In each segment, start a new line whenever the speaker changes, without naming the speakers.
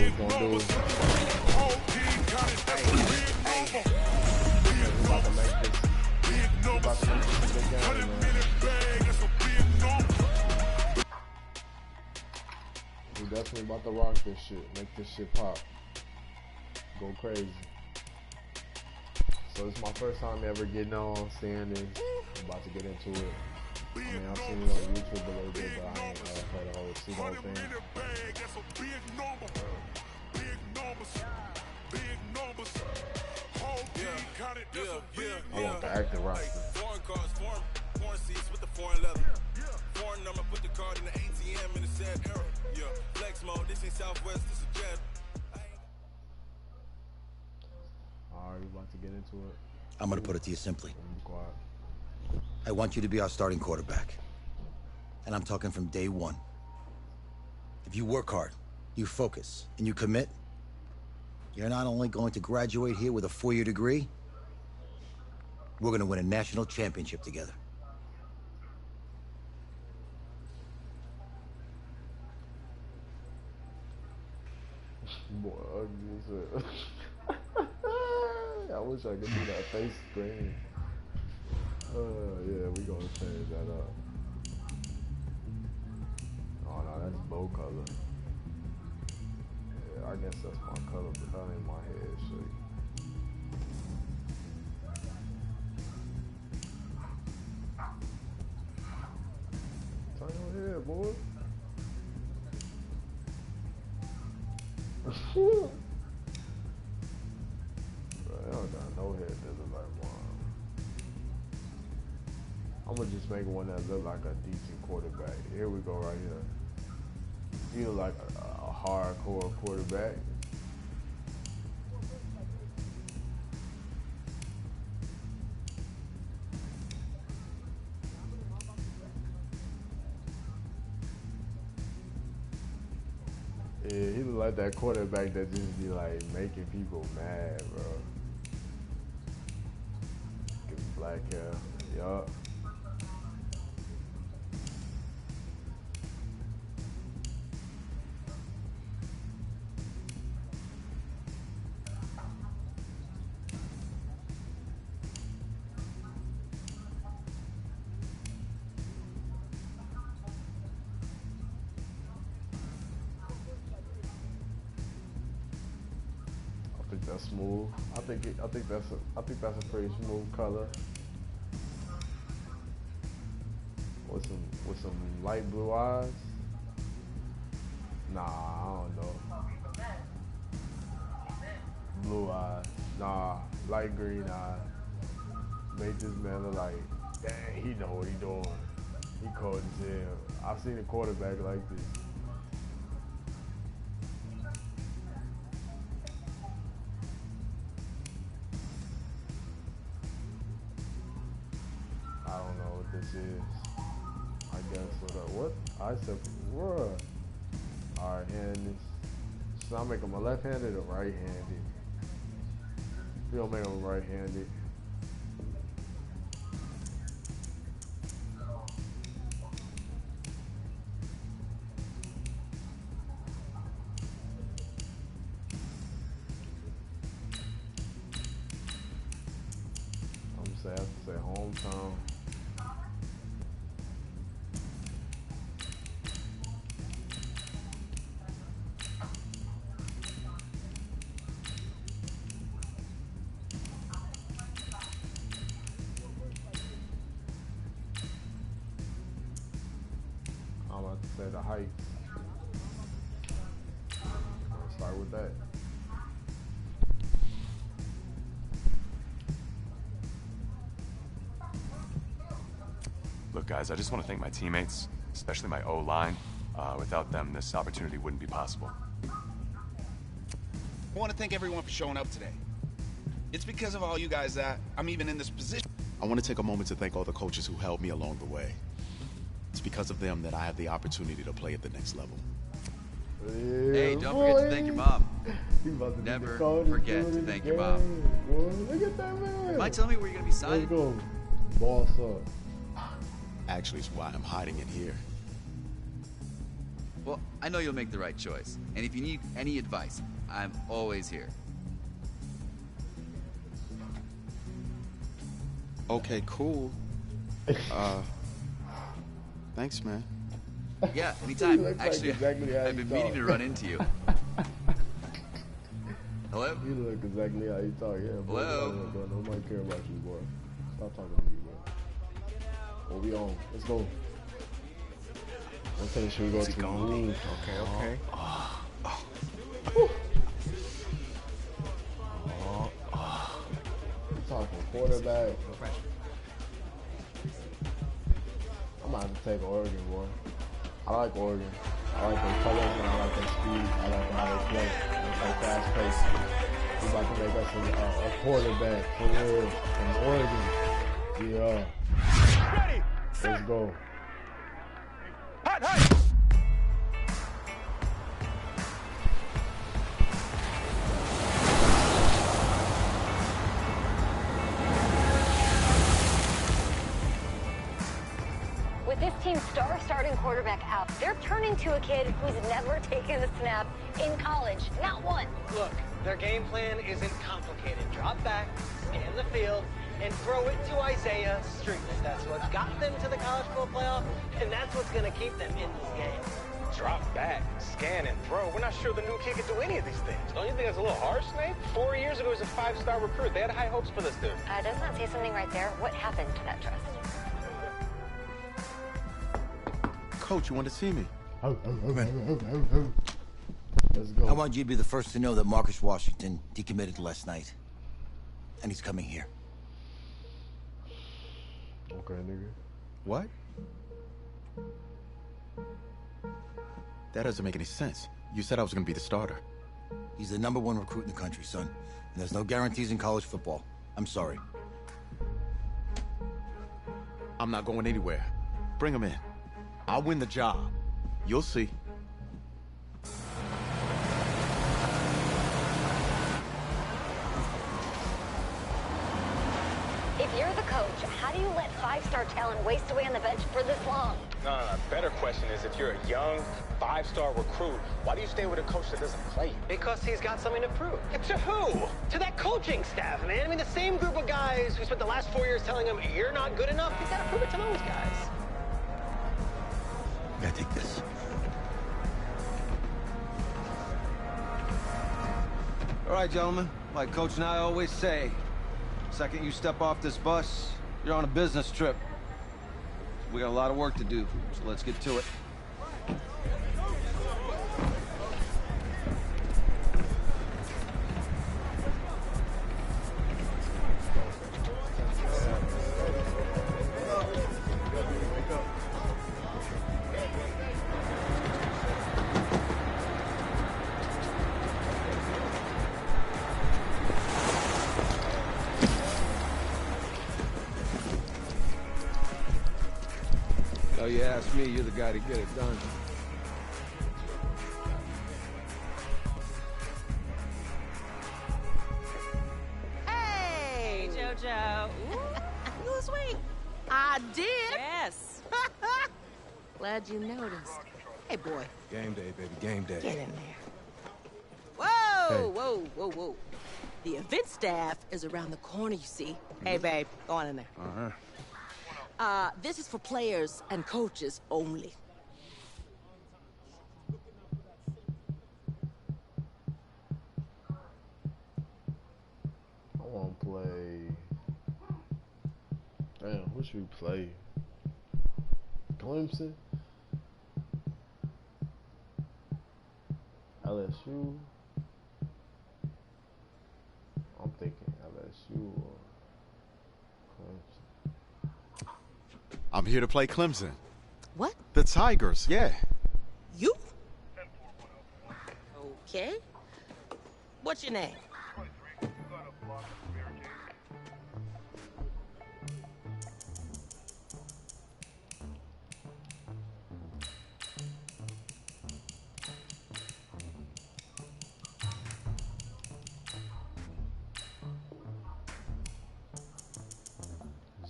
he's gonna do. We're definitely about to rock this shit, make this shit pop, go crazy. So it's my first time ever getting on, seeing this. I'm about to get into it. I mean, I've seen it on YouTube a little bit, but I ain't heard the whole thing. I want the acting roster.
Foreign cars, foreign seats with the foreign leather. Foreign number, put the card in the ATM in the sad era. Yeah, flex mode, this ain't Southwest, this is Jet.
Alright, we about to get into it.
I'm gonna put it to you simply.
Be quiet.
I want you to be our starting quarterback. And I'm talking from day one. If you work hard, you focus, and you commit, you're not only going to graduate here with a 4-year degree, we're gonna win a national championship together.
Boy, ugly as hell. I wish I could do that face screen. Yeah, we gonna change that up. Oh no, that's bow color. Yeah, I guess that's my color, but that ain't my head shape. Turn your head, boy. Bro, I don't got no head that look like mine. I'm gonna just make one that look like a decent quarterback. Here we go, right here. He look like a hardcore quarterback. Yeah, he look like that quarterback that just be like making people mad, bro. Get black hair, yup. That's smooth. I think that's a pretty smooth color. With some light blue eyes. Nah, I don't know. Blue eyes. Nah, light green eyes. Make this man look like, dang, he know what he doing. He cold as hell. I've seen a quarterback like this. I don't know what this is. I guess what? I said what? Alright, hand this. So I make him a left-handed or right-handed? We don't make him right-handed. I'm gonna say I have to say hometown. I'm about to say the height. Let's start with that.
Look, guys, I just want to thank my teammates, especially my O-line. Without them, this opportunity wouldn't be possible.
I want to thank everyone for showing up today. It's because of all you guys that I'm even in this position.
I want to take a moment to thank all the coaches who helped me along the way. It's because of them that I have the opportunity to play at the next level.
Yeah,
Hey, don't
boy.
forget to thank your mom.
He about to be
Never
the coldest
forget
dude
to
in
thank
the
your mom.
game, boy. Look at that man.
Mind telling me where you're gonna be
Let's
signing?
go. Boss up.
Actually, it's why I'm hiding it here.
Well, I I know you'll make the right choice. And if you need any advice, I'm always here.
Okay, cool. Thanks, man.
Yeah, anytime.
looks like
Actually,
exactly how
I've
you
been meaning
talk.
to run into you. Hello?
You look exactly how you talk. Yeah, boy.
Hello?
Nobody care about you, boy. Stop talking to me, boy. What we on? Let's go. I'm saying, should we go to the room? Okay. Talking quarterback. I'm about to take Oregon, boy. I like Oregon. I like their colors and I like their speed. I like how they play. It's like fast paced. We're about to make us a quarterback for real from Oregon. Yeah.
Ready,
Let's go.
hot, hot.
With this team's star starting quarterback out, they're turning to a kid who's never taken a snap in college. Not one.
Look, their game plan isn't complicated. Drop back, scan the field, and throw it to Isaiah Street. That's what got them to the college football playoff, and that's what's going to keep them in this game.
Drop back, scan, and throw. We're not sure the new kid can do any of these things. Don't you think that's a little harsh, Nate? 4 years ago, he was a 5-star recruit. They had high hopes for this dude.
Does not say something right there. What happened to that trust?
Coach, you want to see me?
Let's go.
I want you to be the first to know that Marcus Washington decommitted last night. And he's coming here.
Okay, nigga.
What? That doesn't make any sense. You said I was going to be the starter.
He's the #1 recruit in the country, son. And there's no guarantees in college football. I'm sorry.
I'm not going anywhere. Bring him in. I'll win the job. You'll see.
If you're the coach, how do you let 5-star talent waste away on the bench for this long?
No. Better question is, if you're a young 5-star recruit, why do you stay with a coach that doesn't play you?
Because he's got something to prove. To who? To that coaching staff, man. I mean, the same group of guys who spent the last 4 years telling him, you're not good enough. He's got to prove it to those guys.
I gotta take this.
All right, gentlemen. Like Coach and I always say, second you step off this bus, you're on a business trip. We got a lot of work to do, so let's get to it. Oh, you ask me, you're the guy to get it done.
Hey, JoJo.
You lose weight. I did.
Yes.
Glad you noticed. Hey, boy.
Game day, baby, game day.
Get in there. Whoa, whoa, whoa, whoa. The event staff is around the corner, you see. Hey, babe, go on in there.
Uh-huh.
This is for players and coaches only.
I want to play. Damn, who should we play? Clemson? LSU? I'm thinking LSU or Clemson.
I'm here to play Clemson.
What?
The Tigers, yeah.
You? Okay. What's your name?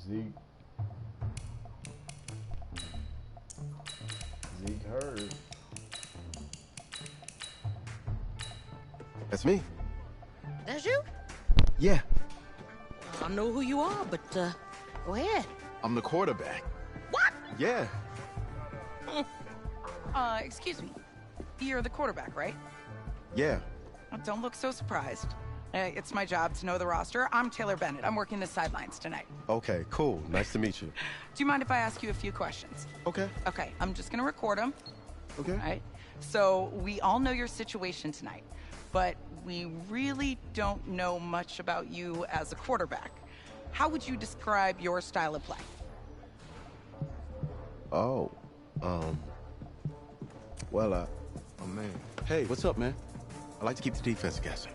Ziek. Ziek heard.
That's me.
That's you?
Yeah.
I don't know who you are, but go ahead.
I'm the quarterback.
What?
Yeah.
Excuse me. You're the quarterback, right?
Yeah.
Don't look so surprised. It's my job to know the roster. I'm Taylor Bennett. I'm working the sidelines tonight.
Okay, cool. Nice to meet you.
Do you mind if I ask you a few questions?
Okay.
Okay, I'm just gonna record them.
Okay.
All right? So, we all know your situation tonight, but we really don't know much about you as a quarterback. How would you describe your style of play?
Oh, well, oh man. Hey, what's up, man? I like to keep the defense guessing.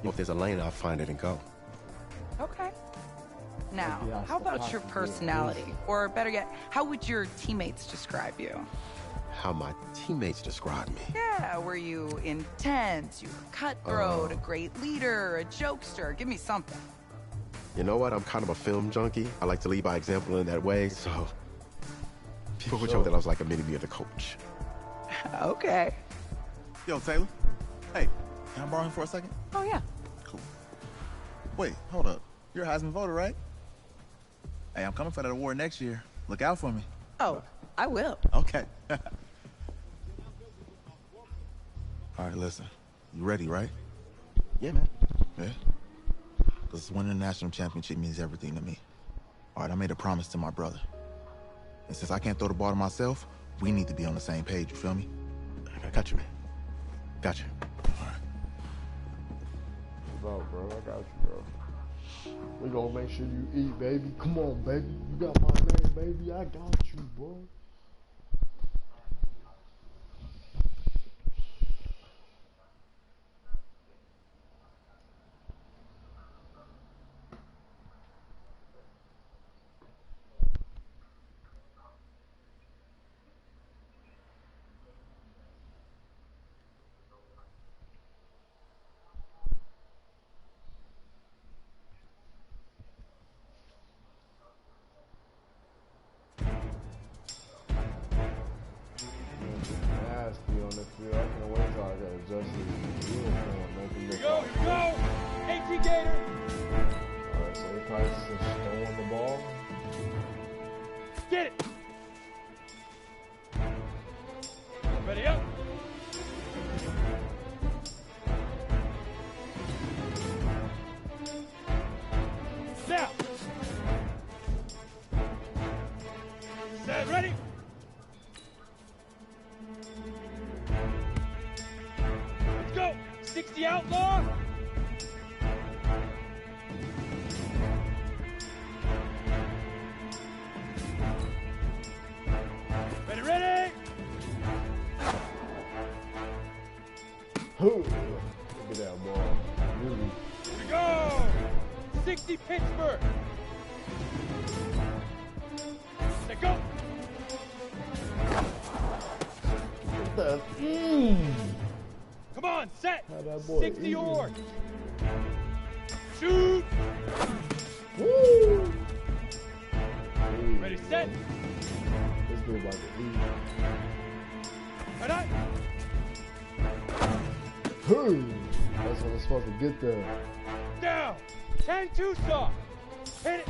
If there's a lane, I'll find it and go.
Okay. Now, how about your personality? Or better yet, how would your teammates describe you?
How my teammates describe me.
Yeah, were you intense, you were cutthroat, a great leader, a jokester? Give me something.
You know what? I'm kind of a film junkie. I like to lead by example in that way, so people would joke that I was like a mini-me of the coach.
Okay.
Yo, Taylor. Hey, can I borrow him for a second?
Oh, yeah.
Cool. Wait, hold up. You're a Heisman voter, right? Hey, I'm coming for that award next year. Look out for me.
Oh, I will.
Okay. All right, listen. You ready, right?
Yeah, man.
Yeah? Because winning the national championship means everything to me. All right, I made a promise to my brother. And since I can't throw the ball to myself, we need to be on the same page, you feel me?
I got you, man. Got you.
All right.
Bro, I got you, bro. We gonna make sure you eat, baby. Come on, baby. You got my name, baby. I got you, bro. Nasty on the field. I can't wait till I got adjusted to the uniform. Here we go. AT Gator. Alright, so he probably just throwing the ball.
Get it. Ready up. Now. Set, ready. Let's go. 60 outlaw. Ready, ready.
Look at that ball. Really.
Here we go. 60 Pittsburgh. Let go. Come on, set. 60 Org. Shoot.
Woo.
Ready, set.
This dude about to eat.
Right on.
That's when it's supposed to get there.
Down. 10-2 soft. Hit it.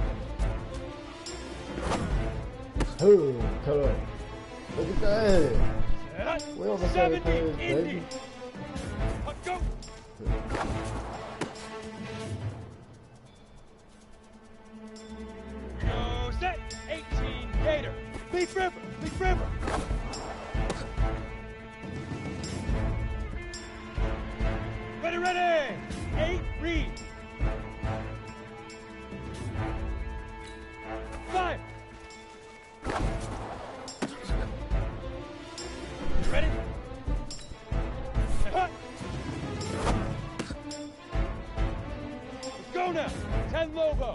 Cut up. Look at that.
Set.
We on the same
70
page,
Indy.
baby.
Let's go. Go set. 18 Gator. Big River. Big River. Ready, ready. 8 Reed. 5. You ready? Hut. Let's go now. 10 Lobo.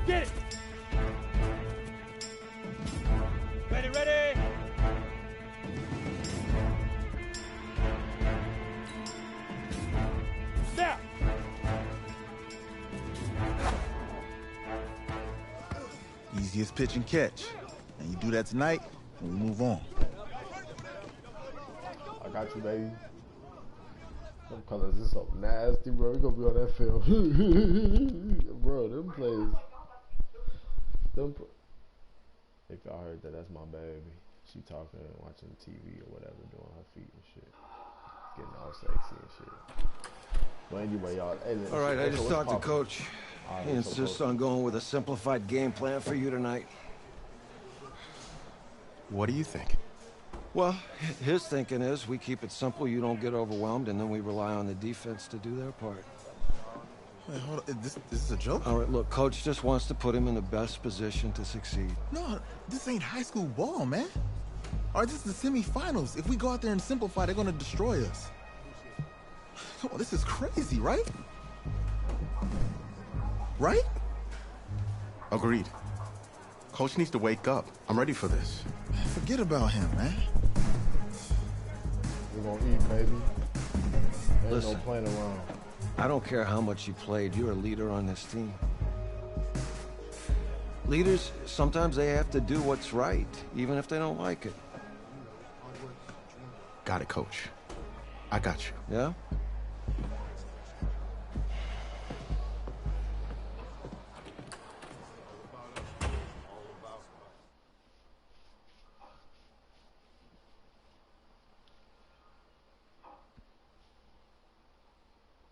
Get it. Ready, ready. Now.
Easiest pitch and catch. And you do that tonight, We move on.
I got you, baby. Them colors is so nasty, bro. We gonna be on that field. Bro, them plays. If y'all heard that, that's my baby. She talking and watching TV or whatever, doing her feet and shit. Getting all sexy and shit. But anyway, y'all. Hey,
all right, I just talked to Coach. He insists on going with a simplified game plan for you tonight.
What do you think?
Well, his thinking is we keep it simple, you don't get overwhelmed, and then we rely on the defense to do their part.
Wait, hold on. This is a joke?
All right, look, Coach just wants to put him in the best position to succeed.
No, this ain't high school ball, man. All right, this is the semifinals. If we go out there and simplify, they're going to destroy us. Come on, this is crazy, right? Right?
Agreed. Coach needs to wake up. I'm ready for this.
Forget about him, man.
We're gonna eat, baby. Ain't
Listen,
no playing around.
I don't care how much you played, you're a leader on this team. Leaders, sometimes they have to do what's right, even if they don't like it.
Got it, Coach. I got you.
Yeah?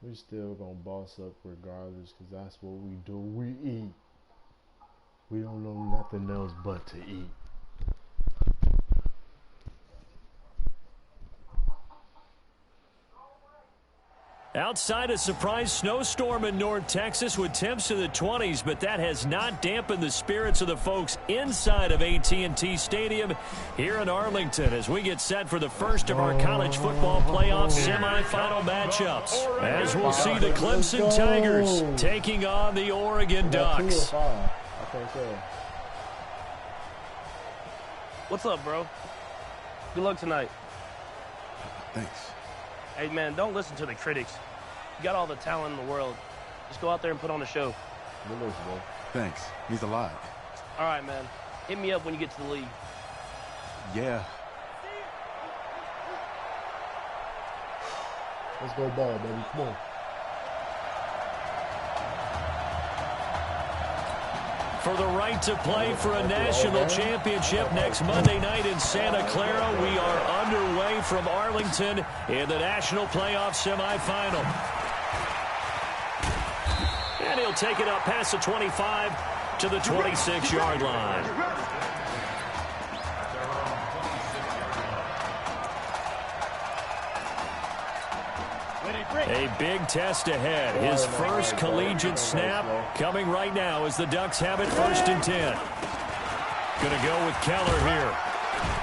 We still gonna boss up regardless, cause that's what we do. We eat. We don't know nothing else but to eat.
Outside, a surprise snowstorm in North Texas with temps in the 20s, but that has not dampened the spirits of the folks inside of AT&T Stadium here in Arlington as we get set for the first of our college football playoff semifinal matchups. As we'll see the Clemson Tigers taking on the Oregon Ducks.
What's up, bro? Good luck tonight.
Thanks.
Hey, man, don't listen to the critics. You got all the talent in the world. Just go out there and put on a show.
Thanks. Means a lot.
All right, man. Hit me up when you get to the league.
Yeah.
Let's go ball, baby. Come on.
For the right to play for a national championship next Monday night in Santa Clara, we are underway from Arlington in the national playoff semifinal. And he'll take it up past the 25 to the 26-yard line. A big test ahead. His first collegiate snap coming right now as the Ducks have it 1st and 10. Going to go with Keller here.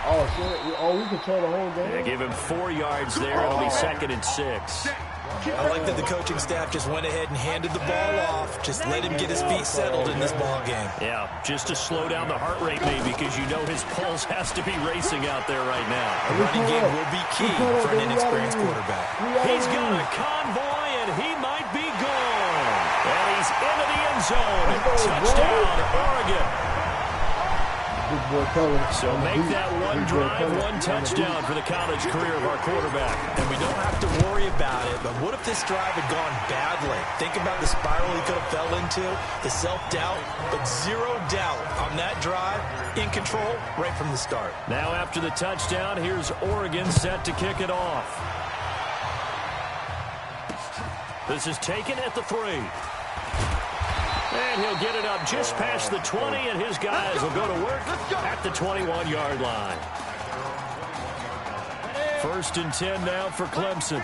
Oh, shit. Oh, we control the whole game.
They give him 4 yards there. It'll be 2nd and 6.
I like that the coaching staff just went ahead and handed the ball off. Just let him get his feet settled in this ball game.
Yeah, just to slow down the heart rate maybe because you know his pulse has to be racing out there right now.
The running game will be key for an inexperienced quarterback.
He's got a convoy and he might be gone. And he's into the end zone. Touchdown, Oregon. So make that one drive, one touchdown for the college career of our quarterback.
And we don't have to worry about it, but what if this drive had gone badly? Think about the spiral he could have fell into, the self-doubt, but zero doubt on that drive, in control right from the start.
Now after the touchdown, here's Oregon set to kick it off. This is taken at the 3. And he'll get it up just past the 20, and his guys will go to work at the 21-yard line. 1st and 10 now for Clemson.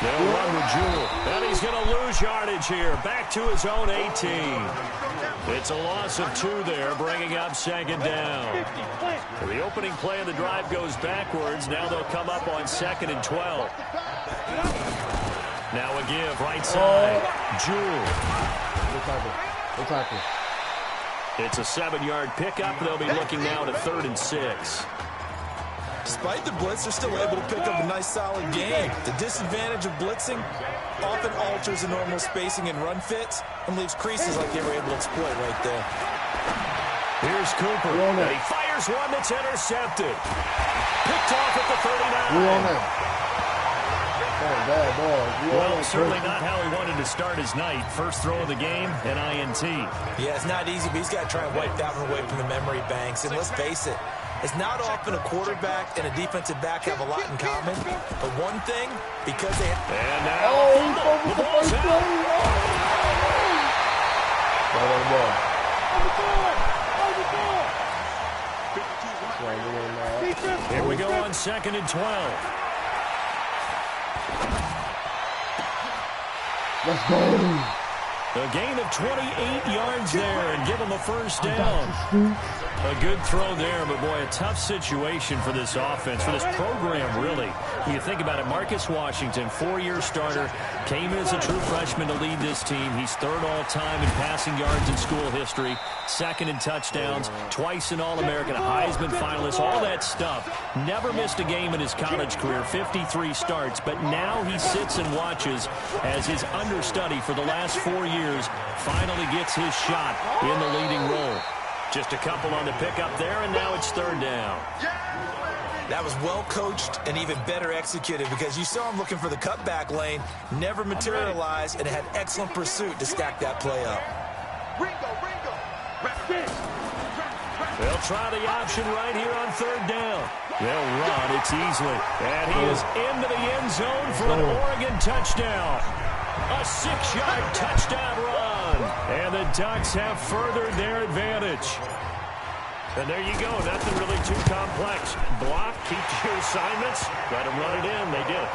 They'll run with Jewell, and he's going to lose yardage here. Back to his own 18. It's a loss of 2 there, bringing up 2nd down. The opening play of the drive goes backwards. Now they'll come up on 2nd and 12. Now a give, right side. Jewell. It's a 7-yard pickup. They'll be looking now to 3rd and 6.
Despite the blitz, they're still able to pick up a nice, solid gain. The disadvantage of blitzing, often alters the normal spacing and run fits and leaves creases like they were able to exploit right there.
Here's Cooper, and he fires one that's intercepted. Picked off at the 39. Well, certainly not how he wanted to start his night. First throw of the game, an INT.
Yeah, it's not easy, but he's got to try and wipe that one away from the memory banks. And let's face it, it's not often a quarterback and a defensive back have a lot in common. But one thing, because they have...
And now, the ball's out. Here we go on 2nd and 12.
Let's go.
A gain of 28 yards there and give him a first down. A good throw there, but boy, a tough situation for this offense, for this program, really. When you think about it, Marcus Washington, 4-year starter, came in as a true freshman to lead this team. He's 3rd all-time in passing yards in school history, 2nd in touchdowns, twice an All-American, a Heisman finalist, all that stuff. Never missed a game in his college career, 53 starts, but now he sits and watches as his understudy for the last 4 years finally gets his shot in the leading role. Just a couple on the pickup there, and now it's 3rd down.
That was well coached and even better executed because you saw him looking for the cutback lane, never materialized, and had excellent pursuit to stack that play up.
They'll try the option right here on 3rd down. They'll run. It's easily. And he is into the end zone for an Oregon touchdown. A 6-yard touchdown run. And the Ducks have furthered their advantage. And there you go. Nothing really too complex. Block, keep to your assignments. Let them run it in. They did.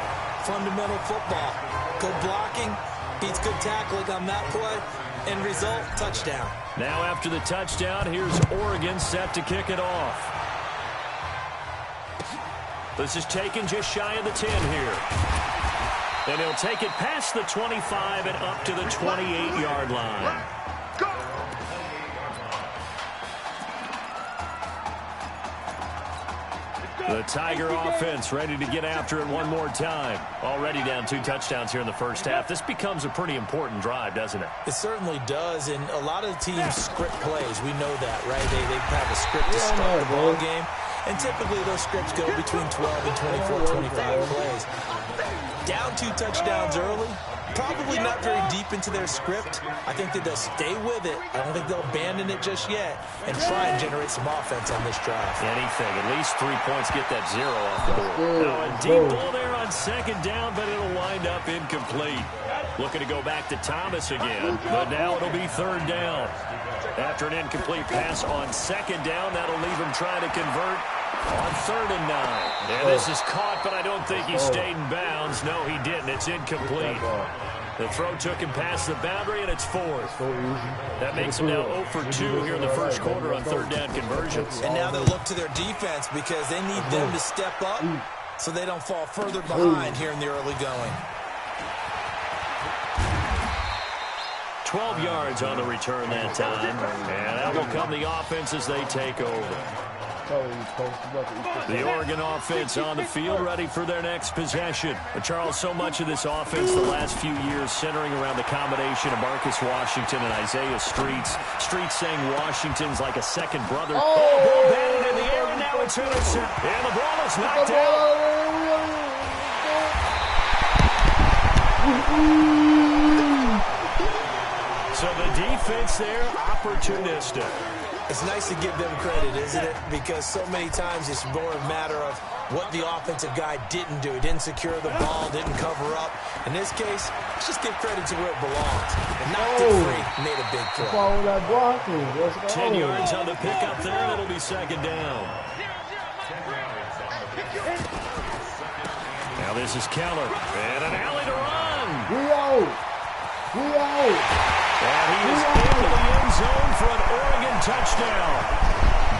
Fundamental football. Good blocking beats good tackling on that play. End result, touchdown.
Now after the touchdown, here's Oregon set to kick it off. This is taken just shy of the 10 here. And he'll take it past the 25 and up to the 28-yard line. The Tiger offense ready to get after it one more time. Already down 2 touchdowns here in the first half. This becomes a pretty important drive, doesn't it?
It certainly does, and a lot of the teams script plays. We know that, right? They have a script to start the ball game, and typically those scripts go between 12 and 24, 25 plays. Down 2 touchdowns early, probably not very deep into their script. I think that they'll stay with it. I don't think they'll abandon it just yet and try and generate some offense on this drive.
Anything. At least 3 points, get that 0 off the board. Now a deep ball there on 2nd down, but it'll wind up incomplete. Looking to go back to Thomas again, but now it'll be 3rd down. After an incomplete pass on 2nd down, that'll leave him trying to convert on 3rd and 9. And this is caught, but I don't think he stayed in bounds. No, he didn't. It's incomplete. The throw took him past the boundary, and it's 4th. That makes him now 0 for 2 here in the first quarter on 3rd down conversions.
And now they'll look to their defense because they need them to step up so they don't fall further behind here in the early going.
12 yards on the return that time. And that will come the offense as they take over. The Oregon offense on the field, ready for their next possession. But Charles, so much of this offense the last few years centering around the combination of Marcus Washington and Isaiah Streets. Streets saying Washington's like a second brother. Ball batted in the air, and now it's intercepted. And the ball is knocked out. So the defense there, opportunistic.
It's nice to give them credit, isn't it? Because so many times it's more a matter of what the offensive guy didn't do. He didn't secure the ball, didn't cover up. In this case, let's just give credit to where it belongs. And knocked it free, made a big play.
10 yards on the pickup there, and it'll be 2nd down. Now this is Keller, and an alley to run. And he is into the end zone for an Oregon touchdown.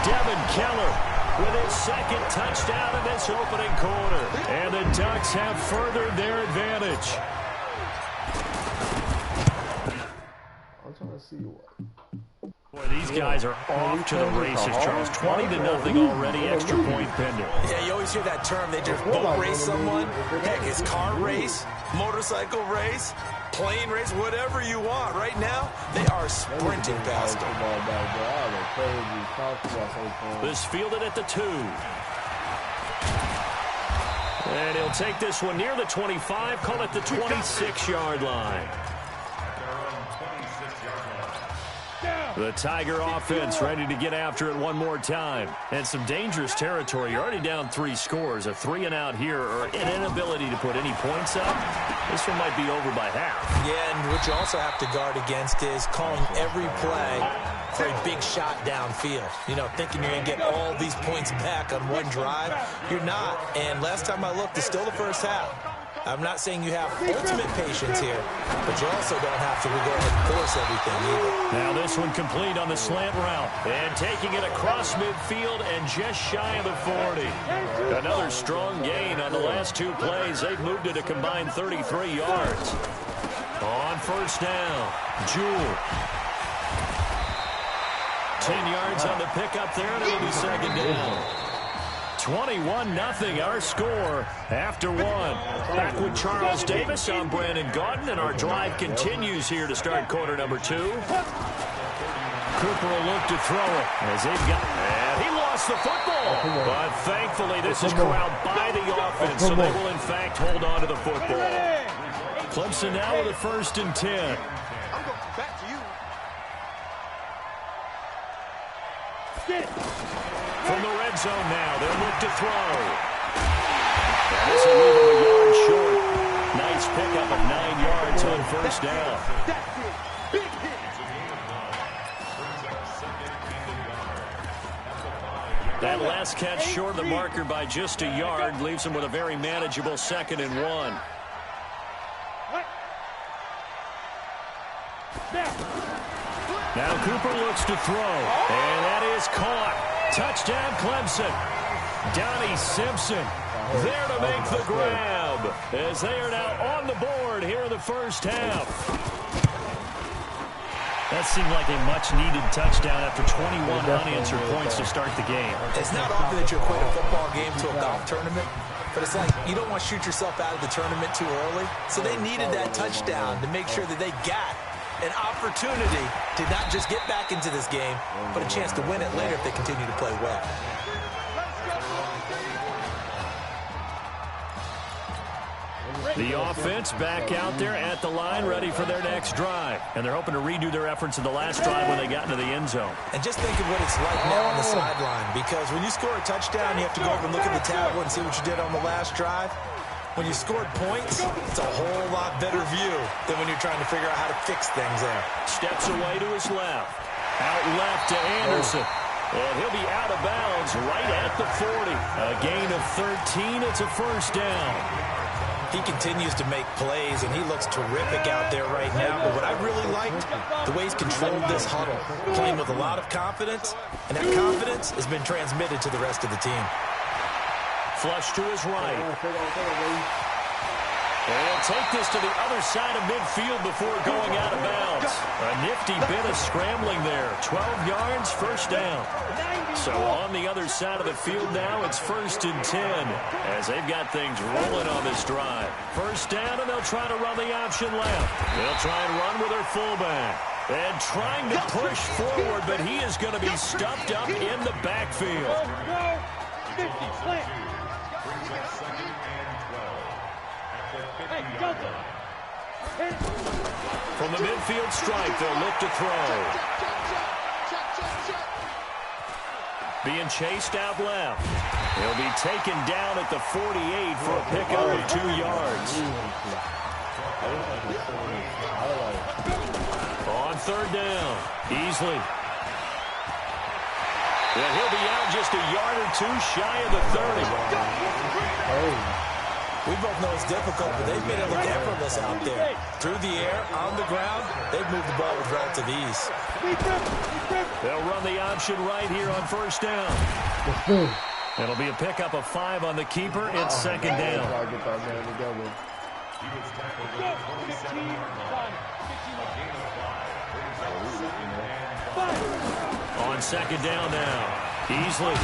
Devin Keller with his 2nd touchdown in this opening quarter. And the Ducks have furthered their advantage.
I'm trying to see what.
Boy, these guys are off to the races, Charles. 20-0 already, extra point pending.
Yeah, you always hear that term. They just boat race someone. Heck, it's car race, motorcycle race, plane race, whatever you want. Right now, they are sprinting past them.
This fielded at the 2. And he'll take this one near the 25, call it the 26-yard line. The Tiger offense ready to get after it one more time. And some dangerous territory. You're already down 3 scores. A 3-and-out here or an inability to put any points up. This one might be over by half.
Yeah, and what you also have to guard against is calling every play for a big shot downfield. You know, thinking you're going to get all these points back on one drive. You're not. And last time I looked, it's still the first half. I'm not saying you have ultimate patience here, but you also don't have to go ahead and force everything either.
Now this one complete on the slant route. And taking it across midfield and just shy of the 40. Another strong gain on the last 2 plays. They've moved it a combined 33 yards. On first down, Jewell. 10 yards on the pickup there, and it'll be second down. 21-0 our score after 1. Back with Charles Davis. I'm Brandon Gaudin, and our drive continues here to start quarter number 2. Cooper will look to throw it as they've got, and he lost the football. But thankfully this is corralled by the offense, so they will in fact hold on to the football. Clemson now with a 1st and 10.
Back to you.
From the red zone now, they'll look to throw. And this will leave him a yard short. Nice pickup of 9 yards on first down. That last catch short of the marker by just a yard leaves him with a very manageable 2nd and 1. Now Cooper looks to throw, and that is caught. Touchdown Clemson. Donnie Simpson there to make the grab as they are now on the board here in the first half. That seemed like a much-needed touchdown after 21 unanswered points to start the game.
It's not often that you equate a football game to a golf tournament, but it's like you don't want to shoot yourself out of the tournament too early. So they needed that touchdown to make sure that they got an opportunity to not just get back into this game, but a chance to win it later if they continue to play well.
The offense back out there at the line, ready for their next drive. And they're hoping to redo their efforts in the last drive when they got into the end zone.
And just think of what it's like now on the sideline, because when you score a touchdown, you have to go over and look at the tablet and see what you did on the last drive. When you scored points, it's a whole lot better view than when you're trying to figure out how to fix things there.
Steps away to his left. Out left to Anderson. And he'll be out of bounds right at the 40. A gain of 13. It's a first down.
He continues to make plays, and he looks terrific out there right now. But what I really liked, the way he's controlled this huddle, playing with a lot of confidence, and that confidence has been transmitted to the rest of the team.
Flush to his right. And he'll take this to the other side of midfield before going out of bounds. A nifty bit of scrambling there. 12 yards, first down. So on the other side of the field now, it's 1st and 10 as they've got things rolling on this drive. First down, and they'll try to run the option left. They'll try and run with their fullback. And trying to push forward, but he is going to be stuffed up in the backfield. From the midfield stripe, they'll look to throw. Being chased out left. He'll be taken down at the 48 for a pickup of 2 yards. On third down, Easley. And he'll be out just a yard or 2 shy of the 30.
We both know it's difficult, but they've made it look effortless out there. Through the air, on the ground, they've moved the ball with relative ease.
They'll run the option right here on first down. It'll be a pickup of 5 on the keeper. It's second down. on second down now. Beasley.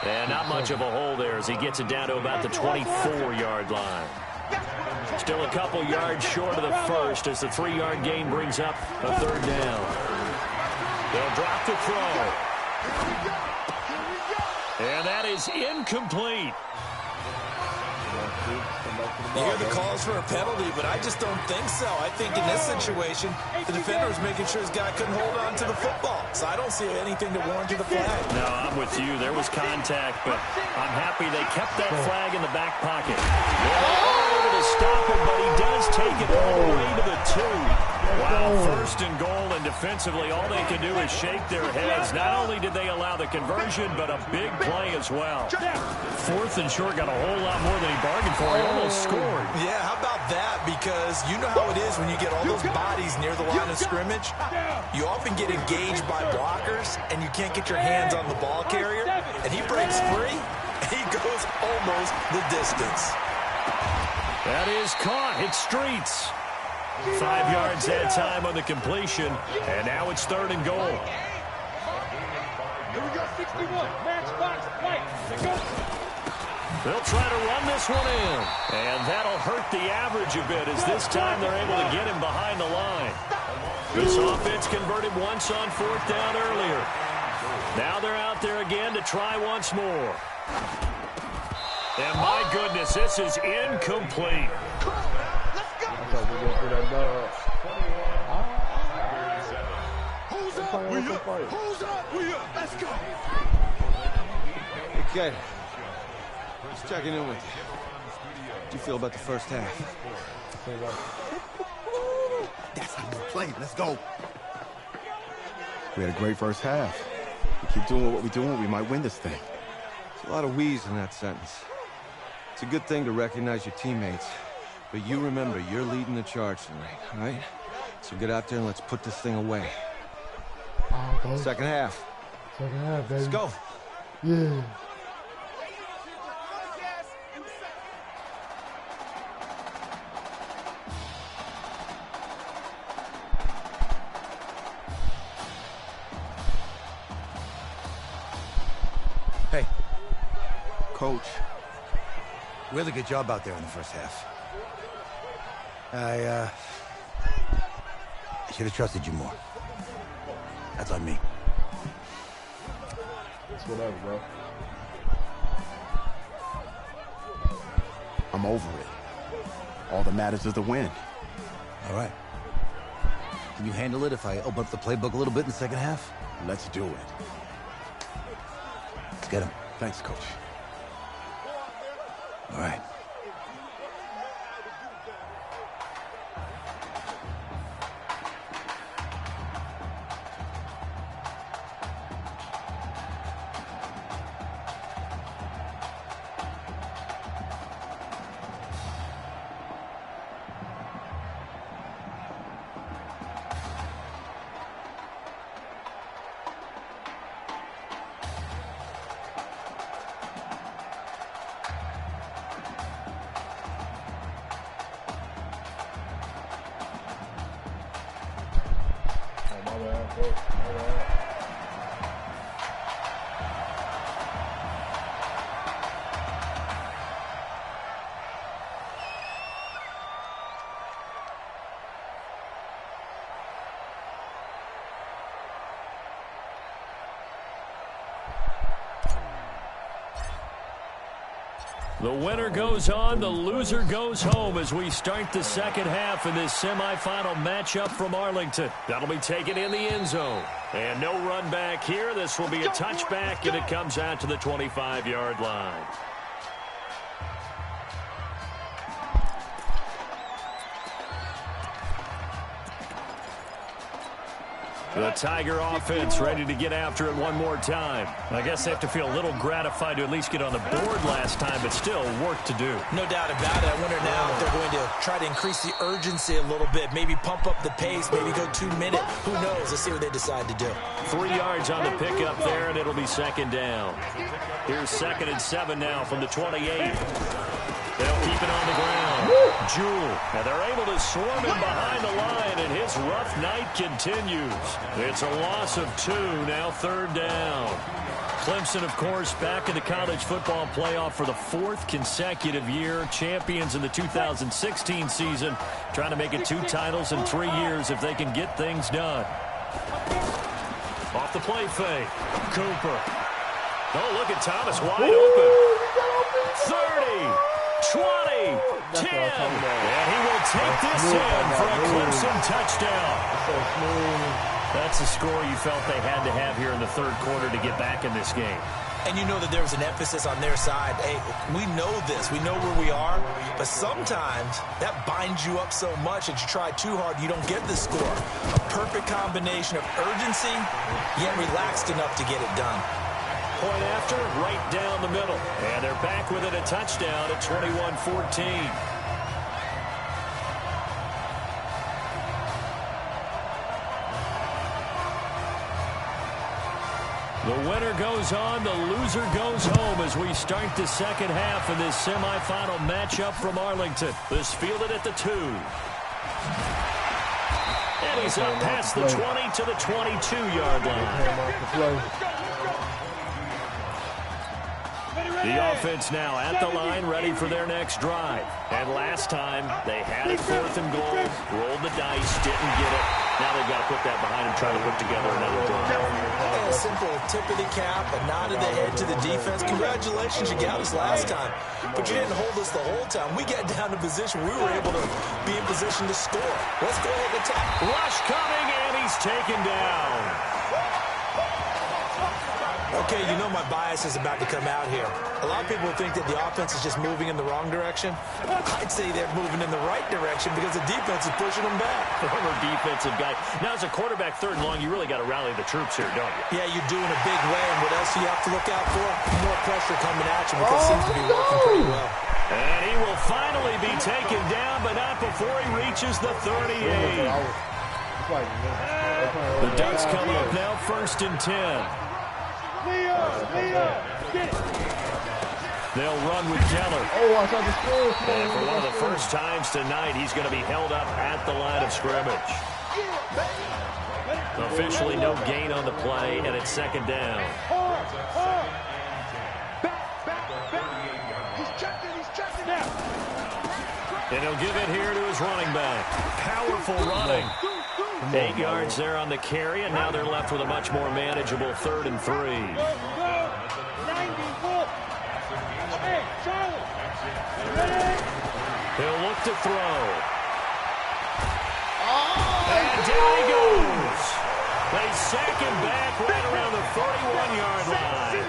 And not much of a hole there as he gets it down to about the 24-yard line. Still a couple yards short of the first as the 3-yard gain brings up a third down. They'll drop the throw. And that is incomplete.
You hear the calls for a penalty, but I just don't think so. I think in this situation, the defender was making sure his guy couldn't hold on to the football. So I don't see anything to warrant the flag.
No, I'm with you. There was contact, but I'm happy they kept that flag in the back pocket. They're able to stop it, but he does take it all the way to the 2. Wow, first and goal, and defensively, all they can do is shake their heads. Not only did they allow the conversion, but a big play as well. 4th and short got a whole lot more than he bargained for. He almost scored.
Yeah, how about that? Because you know how it is when you get all those bodies near the line of scrimmage. You often get engaged by blockers, and you can't get your hands on the ball carrier. And he breaks free, and he goes almost the distance.
That is caught. Hit streets. 5 yards that time on the completion, and now it's 3rd and goal.
Here we go, 61. Match box, white. Go.
They'll try to run this one in, and that'll hurt the average a bit as this time they're able to get him behind the line. This offense converted once on 4th down earlier. Now they're out there again to try once more. And my goodness, this is incomplete.
Who's up? Who's up? We up. Let's go.
Okay. Just checking in with you. How do you feel about the first half?
That's how we're playing. Let's go. We had a great first half. We keep doing what we're doing, we might win this thing.
There's a lot of wheeze in that sentence. It's a good thing to recognize your teammates. But you remember, you're leading the charge tonight, all right? So get out there and let's put this thing away. Second half.
Second half, baby.
Let's go.
Yeah.
Hey.
Coach.
Really good job out there in the first half. I should have trusted you more. That's on me.
It's whatever, bro.
I'm over it. All that matters is the win.
All right. Can you handle it if I open up the playbook a little bit in the second half?
Let's do it.
Let's get him.
Thanks, Coach.
All right.
The winner goes on, the loser goes home as we start the second half in this semifinal matchup from Arlington. That'll be taken in the end zone. And no run back here. This will be a touchback, and it comes out to the 25-yard line. The Tiger offense ready to get after it one more time. I guess they have to feel a little gratified to at least get on the board last time, but still work to do.
No doubt about it. I wonder now if they're going to try to increase the urgency a little bit, maybe pump up the pace, maybe go 2 minute. Who knows? Let's see what they decide to do.
3 yards on the pickup there, and it'll be second down. Here's 2nd and 7 now from the 28. They'll keep it on the ground. Jewell. And they're able to swarm him behind the line, and his rough night continues. It's a loss of 2, now 3rd down. Clemson, of course, back in the college football playoff for the 4th consecutive year. Champions in the 2016 season, trying to make it 2 titles in 3 years if they can get things done. Off the play fake. Cooper. Oh, look at Thomas wide open. 30, 20, 10. And he will take this in for a Clemson touchdown. That's the score you felt they had to have here in the 3rd quarter to get back in this game.
And you know that there was an emphasis on their side. Hey, we know this. We know where we are. But sometimes that binds you up so much that you try too hard, you don't get the score. A perfect combination of urgency, yet relaxed enough to get it done.
Point after, right down the middle. And they're back with it, a touchdown at 21-14. The winner goes on, the loser goes home as we start the second half in this semifinal matchup from Arlington. This fielded at the 2. And he's up past the 20 to the 22-yard line. The offense now at the line, ready for their next drive. And last time, they had it 4th and goal, rolled the dice, didn't get it. Now they've got to put that behind them, try to put together another drive.
A simple tip of the cap, a nod of the head to the defense. Congratulations, you got us last time. But you didn't hold us the whole time. We got down to position. We were able to be in position to score. Let's go ahead and attack.
Rush coming, and he's taken down.
Okay, you know my bias is about to come out here. A lot of people think that the offense is just moving in the wrong direction. I'd say they're moving in the right direction because the defense is pushing them back.
Former defensive guy. Now, as a quarterback 3rd and long, you really got to rally the troops here, don't you?
Yeah, you do in a big way. And what else do you have to look out for? More pressure coming at you because it seems to be working pretty well.
And he will finally be taken down, but not before he reaches the 38. The Ducks come up now 1st and 10. They'll run with Keller.
Oh, I tried to score.
And for one of the first times tonight, he's going to be held up at the line of scrimmage. Officially no gain on the play, and it's 2nd down. And he'll give it here to his running back. Powerful running. 8 yards there on the carry, and now they're left with a much more manageable 3rd and 3. He'll look to throw. And down he goes. They sack him back right around the 31-yard line.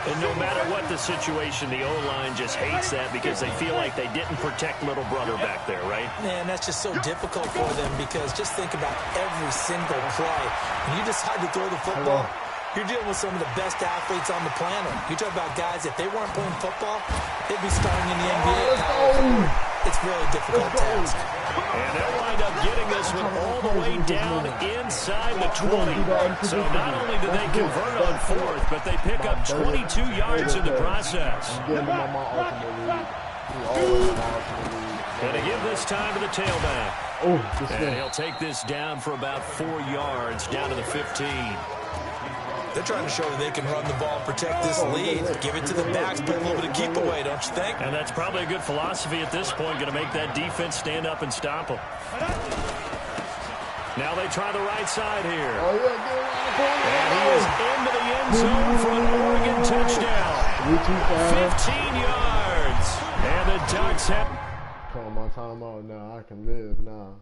And no matter what the situation, the O-line just hates that because they feel like they didn't protect little brother back there, right?
Man, that's just so difficult for them because just think about every single play. When you decide to throw the football, you're dealing with some of the best athletes on the planet. You talk about guys, if they weren't playing football, they'd be starting in the NBA. It's a really difficult task.
And they'll wind up getting this one all the way down inside the 20. So not only do they convert on 4th, but they pick up 22 yards in the process. And to give this time to the tailback. And he'll take this down for about 4 yards, down to the 15.
They're trying to show that they can run the ball and protect this lead. Give it to the backs, play a little bit of keep away, don't you think?
And that's probably a good philosophy at this point, going to make that defense stand up and stop them. Now they try the right side here. And he is into the end zone for an Oregon touchdown. 15 yards. And the Ducks have...
Call my timeout now. I can live now.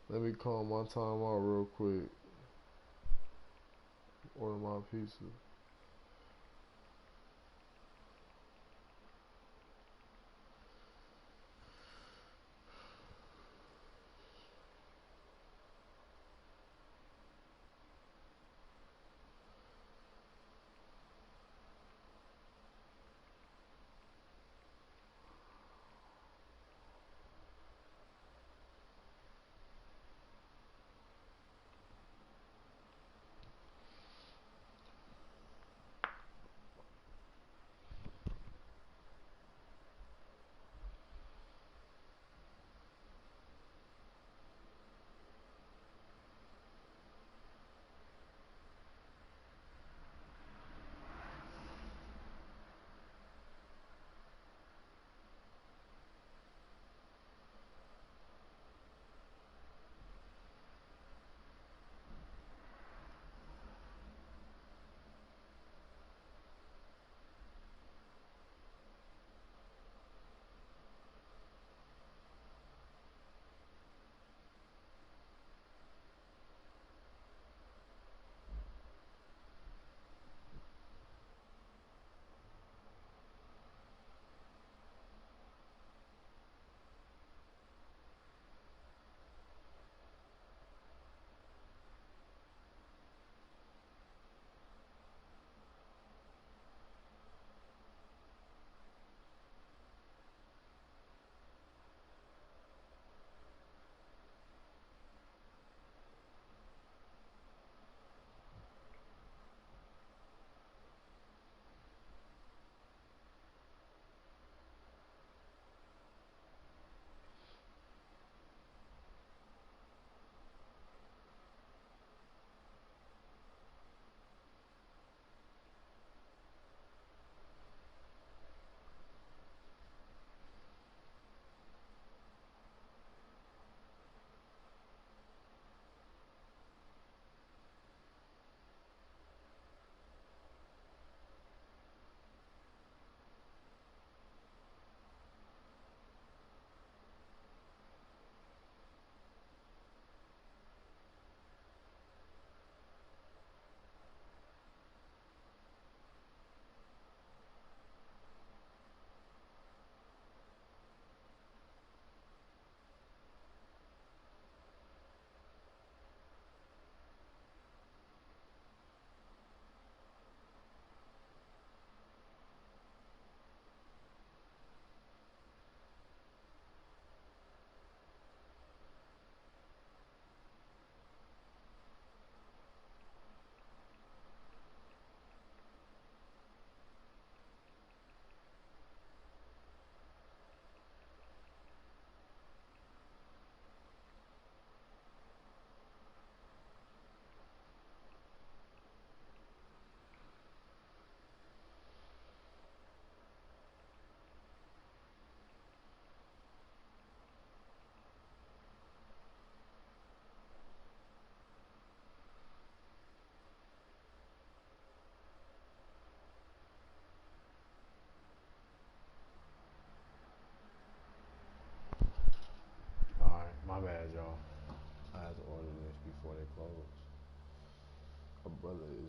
Let me call my timeout real quick. Order my pizza.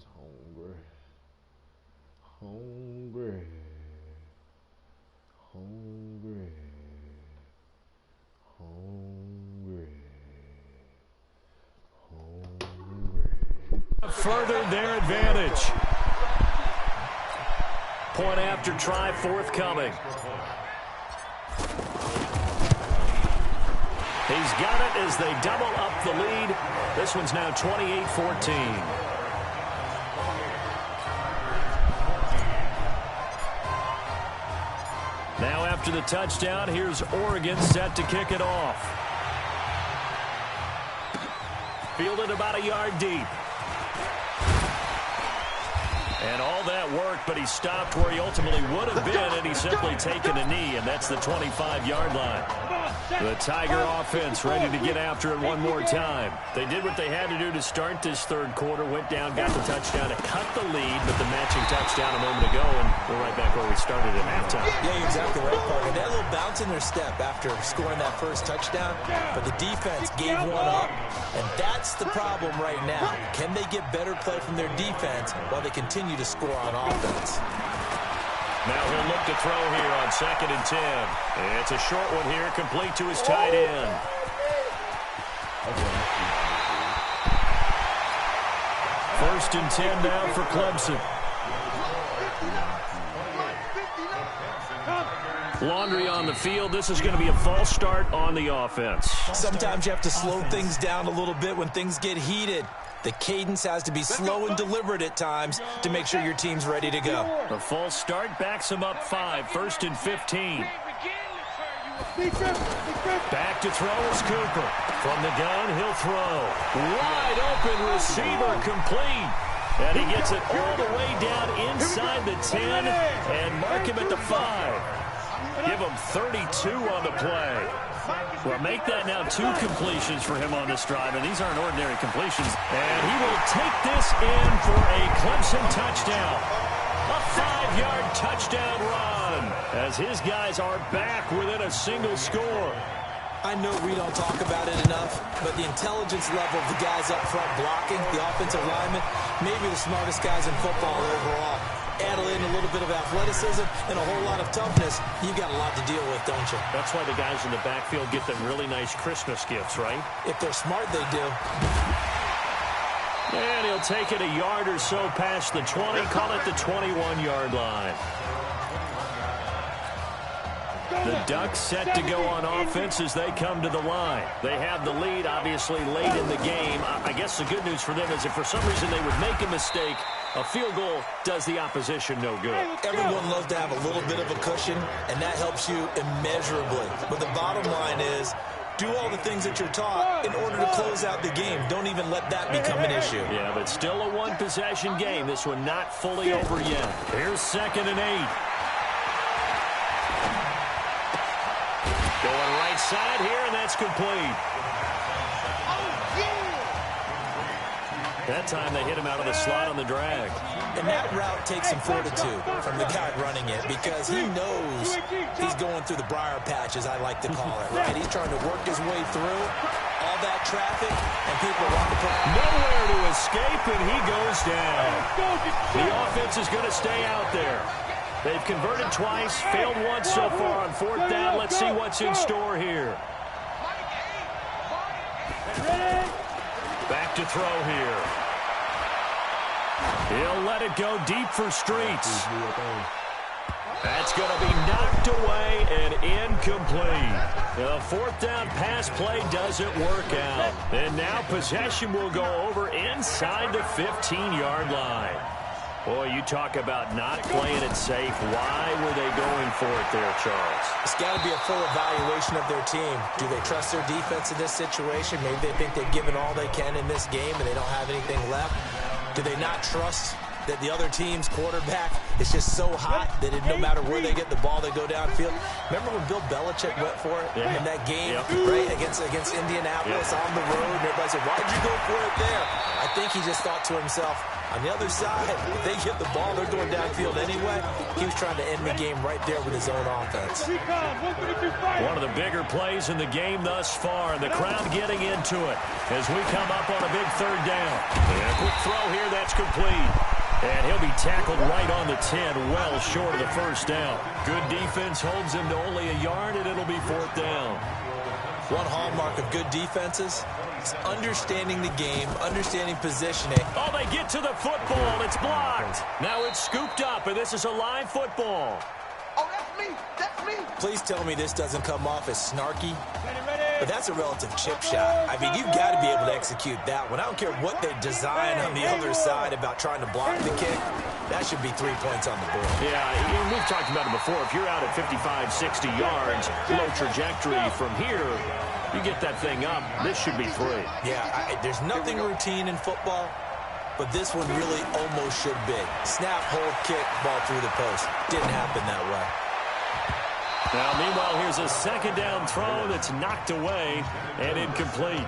just hungry. Hungry. Hungry. Hungry. Hungry.
Furthered their advantage. Point after try forthcoming. He's got it as they double up the lead. This one's now 28-14. Now after the touchdown, here's Oregon set to kick it off. Fielded about a yard deep. And all that work, but he stopped where he ultimately would have been, and he's simply taken a knee, and that's the 25-yard line. The Tiger offense ready to get after it one more time. They did what they had to do to start this third quarter, went down, got the touchdown to cut the lead, but the matching touchdown a moment ago, and we're right back where we started at halftime.
Yeah, you're exactly right, Parker. They had a little bounce in their step after scoring that first touchdown, but the defense gave one up, and that's the problem right now. Can they get better play from their defense while they continue to score on offense?
Now he'll look to throw here on 2nd and 10. It's a short one here, complete to his tight end. First and 10 now for Clemson. Laundry on the field. This is going to be a false start on the offense.
Sometimes you have to slow things down a little bit when things get heated. The cadence has to be slow and deliberate at times to make sure your team's ready to go.
The false start backs him up 5. 1st and 15. Back to throw is Cooper. From the gun, he'll throw. Wide open receiver complete. And he gets it all the way down inside the 10 and mark him at the 5. Give him 32 on the play. Well, make that now 2 completions for him on this drive, and these aren't ordinary completions. And he will take this in for a Clemson touchdown. A 5-yard touchdown run as his guys are back within a single score.
I know we don't talk about it enough, but the intelligence level of the guys up front blocking, the offensive linemen, maybe the smartest guys in football overall. Add in a little bit of athleticism and a whole lot of toughness, you got a lot to deal with, don't you?
That's why the guys in the backfield get them really nice Christmas gifts, right?
If they're smart, they do.
And he'll take it a yard or so past the 20, call it the 21-yard line. The Ducks set to go on offense as they come to the line. They have the lead, obviously, late in the game. I guess the good news for them is if for some reason they would make a mistake, a field goal does the opposition no good.
Everyone loves to have a little bit of a cushion, and that helps you immeasurably. But the bottom line is, do all the things that you're taught in order to close out the game. Don't even let that become an issue.
Yeah, but still a one-possession game. This one not fully over yet. Here's 2nd and 8. Going right side here, and that's complete. That time they hit him out of the slot on the drag.
And that route takes some fortitude from the guy running it because he knows he's going through the briar patch, as I like to call it, right? He's trying to work his way through all that traffic, and people want to play.
Nowhere to escape, and he goes down. The offense is going to stay out there. They've converted twice, failed once so far on 4th down. Let's see what's in store here. Back to throw here. He'll let it go deep for Streets. That's going to be knocked away and incomplete. The 4th down pass play doesn't work out. And now possession will go over inside the 15-yard line. Boy, you talk about not playing it safe. Why were they going for it there, Charles?
It's got to be a full evaluation of their team. Do they trust their defense in this situation? Maybe they think they've given all they can in this game and they don't have anything left. Do they not trust that the other team's quarterback is just so hot that no matter where they get the ball, they go downfield? Remember when Bill Belichick went for it in that game, right, against Indianapolis on the road? And everybody said, why'd you go for it there? I think he just thought to himself, on the other side, if they get the ball, they're going downfield anyway. He was trying to end the game right there with his own offense.
One of the bigger plays in the game thus far. The crowd getting into it as we come up on a big 3rd down. And a quick throw here. that's complete. And he'll be tackled right on the 10, well short of the first down. Good defense holds him to only a yard, and it'll be 4th down.
One hallmark of good defenses is understanding the game, understanding positioning.
Oh, they get to the football. It's blocked. Now it's scooped up, and this is a live football.
Oh, that's me. That's me.
Please tell me this doesn't come off as snarky. But that's a relative chip shot. I mean, you've got to be able to execute that one. I don't care what they design on the other side about trying to block the kick. That should be 3 points on the board.
Yeah, we've talked about it before. If you're out at 55, 60 yards, low trajectory from here, you get that thing up, this should be 3.
Yeah, there's nothing routine in football, but this one really almost should be. Snap, hold, kick, ball through the post. Didn't happen that way.
Now, meanwhile, here's a 2nd down throw that's knocked away and incomplete.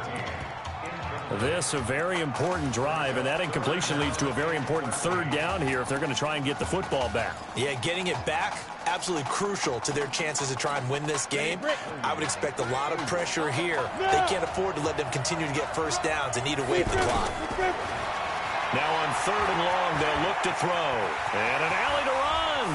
This a very important drive, and that incompletion leads to a very important 3rd down here if they're going to try and get the football back.
Yeah, getting it back, absolutely crucial to their chances to try and win this game. I would expect a lot of pressure here. They can't afford to let them continue to get first downs and need to wait the clock.
Now on 3rd and long, they'll look to throw. And an alley to run.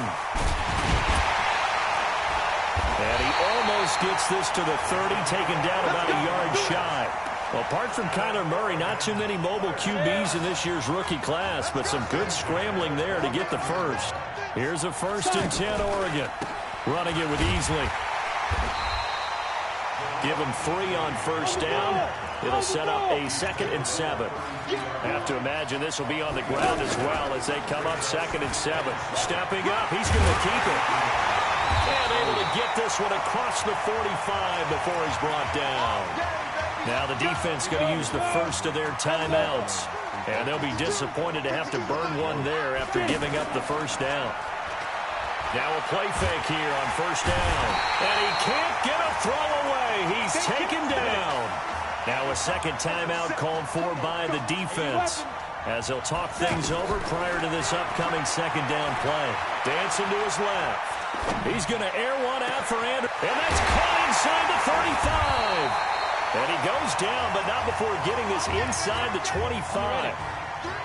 And he almost gets this to the 30, taken down about a yard shy. Well, apart from Kyler Murray, not too many mobile QBs in this year's rookie class, but some good scrambling there to get the first. Here's a 1st and 10, Oregon. Running it with Easley. Give him 3 on 1st down. It'll set up a 2nd and 7. Have to imagine this will be on the ground as well as they come up 2nd and 7. Stepping up, he's going to keep it. And able to get this one across the 45 before he's brought down. Now the defense going to use the first of their timeouts. And they'll be disappointed to have to burn one there after giving up the 1st down. Now a play fake here on 1st down. And he can't get a throw away. He's taken down. Now a 2nd timeout called for by the defense, as they'll talk things over prior to this upcoming 2nd down play. Dancing to his left. He's going to air one out for Andrew. And that's caught inside the 35. And he goes down, but not before getting this inside the 25.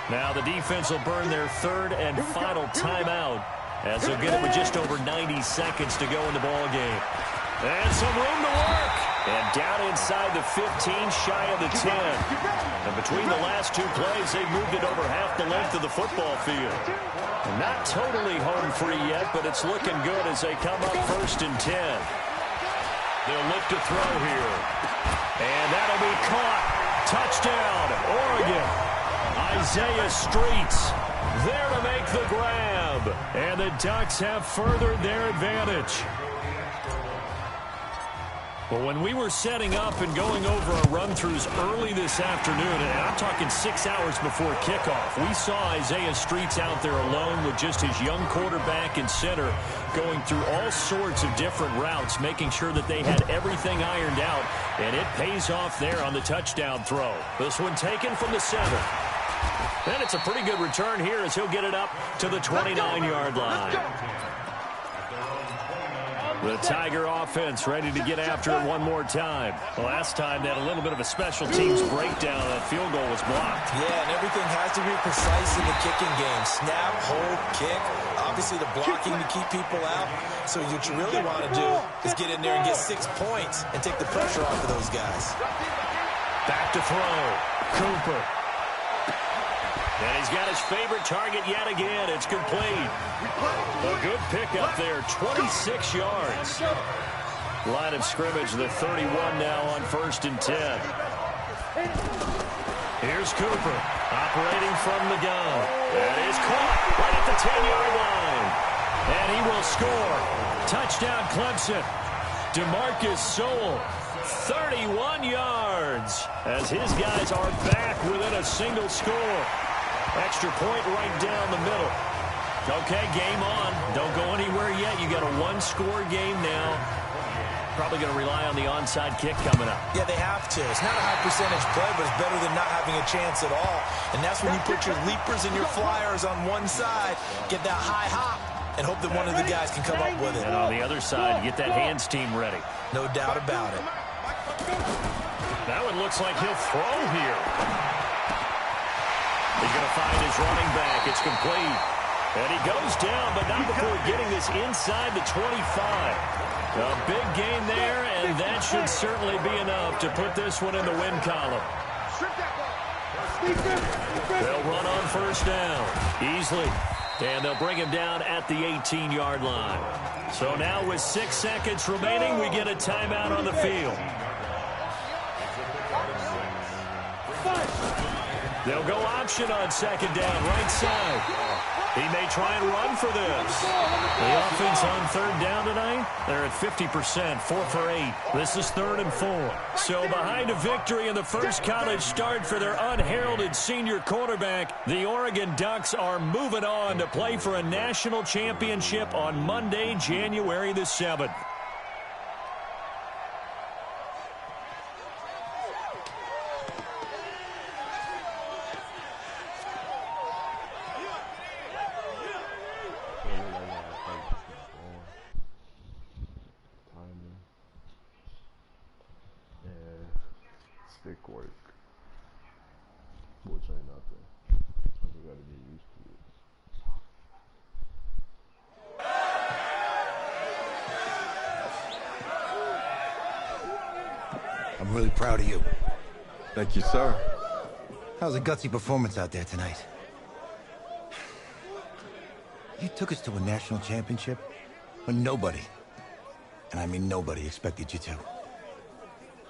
Now the defense will burn their 3rd and final timeout, as they'll get it with just over 90 seconds to go in the ball game. And some room to work. And down inside the 15, shy of the 10. And between the last 2 plays, they moved it over half the length of the football field. Not totally home free yet, but it's looking good as they come up 1st and 10. They'll look to throw here. And that'll be caught. Touchdown, Oregon. Isaiah Streets there to make the grab. And the Ducks have furthered their advantage. Well, when we were setting up and going over our run-throughs early this afternoon, and I'm talking 6 hours before kickoff, we saw Isaiah Streets out there alone with just his young quarterback and center going through all sorts of different routes, making sure that they had everything ironed out, and it pays off there on the touchdown throw. This one taken from the 7. And it's a pretty good return here as he'll get it up to the 29-yard line. The Tiger offense ready to get after it one more time. The last time they had a little bit of a special teams breakdown. That field goal was blocked.
Yeah, and everything has to be precise in the kicking game. Snap, hold, kick. Obviously the blocking to keep people out. So what you really want to do is get in there and get 6 points and take the pressure off of those guys.
Back to throw. Cooper. And he's got his favorite target yet again. It's complete. A good pickup there, 26 yards. Line of scrimmage, the 31 now on 1st and 10. Here's Cooper, operating from the gun. And he's caught right at the 10-yard line. And he will score. Touchdown, Clemson. DeMarcus Sowell, 31 yards, as his guys are back within a single score. Extra point right down the middle. Okay, game on. Don't go anywhere yet. You got a 1-score game now. Probably going to rely on the onside kick coming up.
Yeah, they have to. It's not a high percentage play, but it's better than not having a chance at all. And that's when you put your leapers and your flyers on one side, get that high hop, and hope that one of the guys can come up with it.
And on the other side, get that hands team ready.
No doubt about it.
That one looks like he'll throw here. He's going to find his running back. It's complete. And he goes down, but not before getting this inside the 25. A big gain there, and that should certainly be enough to put this one in the win column. They'll run on first down easily, and they'll bring him down at the 18-yard line. So now with 6 seconds remaining, we get a timeout on the field. They'll go option on second down, right side. He may try and run for this. The offense on third down tonight, they're at 50%, 4 for 8. This is 3rd and 4. So behind a victory in the first college start for their unheralded senior quarterback, the Oregon Ducks are moving on to play for a national championship on Monday, January the 7th.
Stick work, which ain't nothing. I just gotta get used to it.
I'm really proud of you.
Thank you, sir.
That was a gutsy performance out there tonight. You took us to a national championship when nobody, and I mean nobody, expected you to.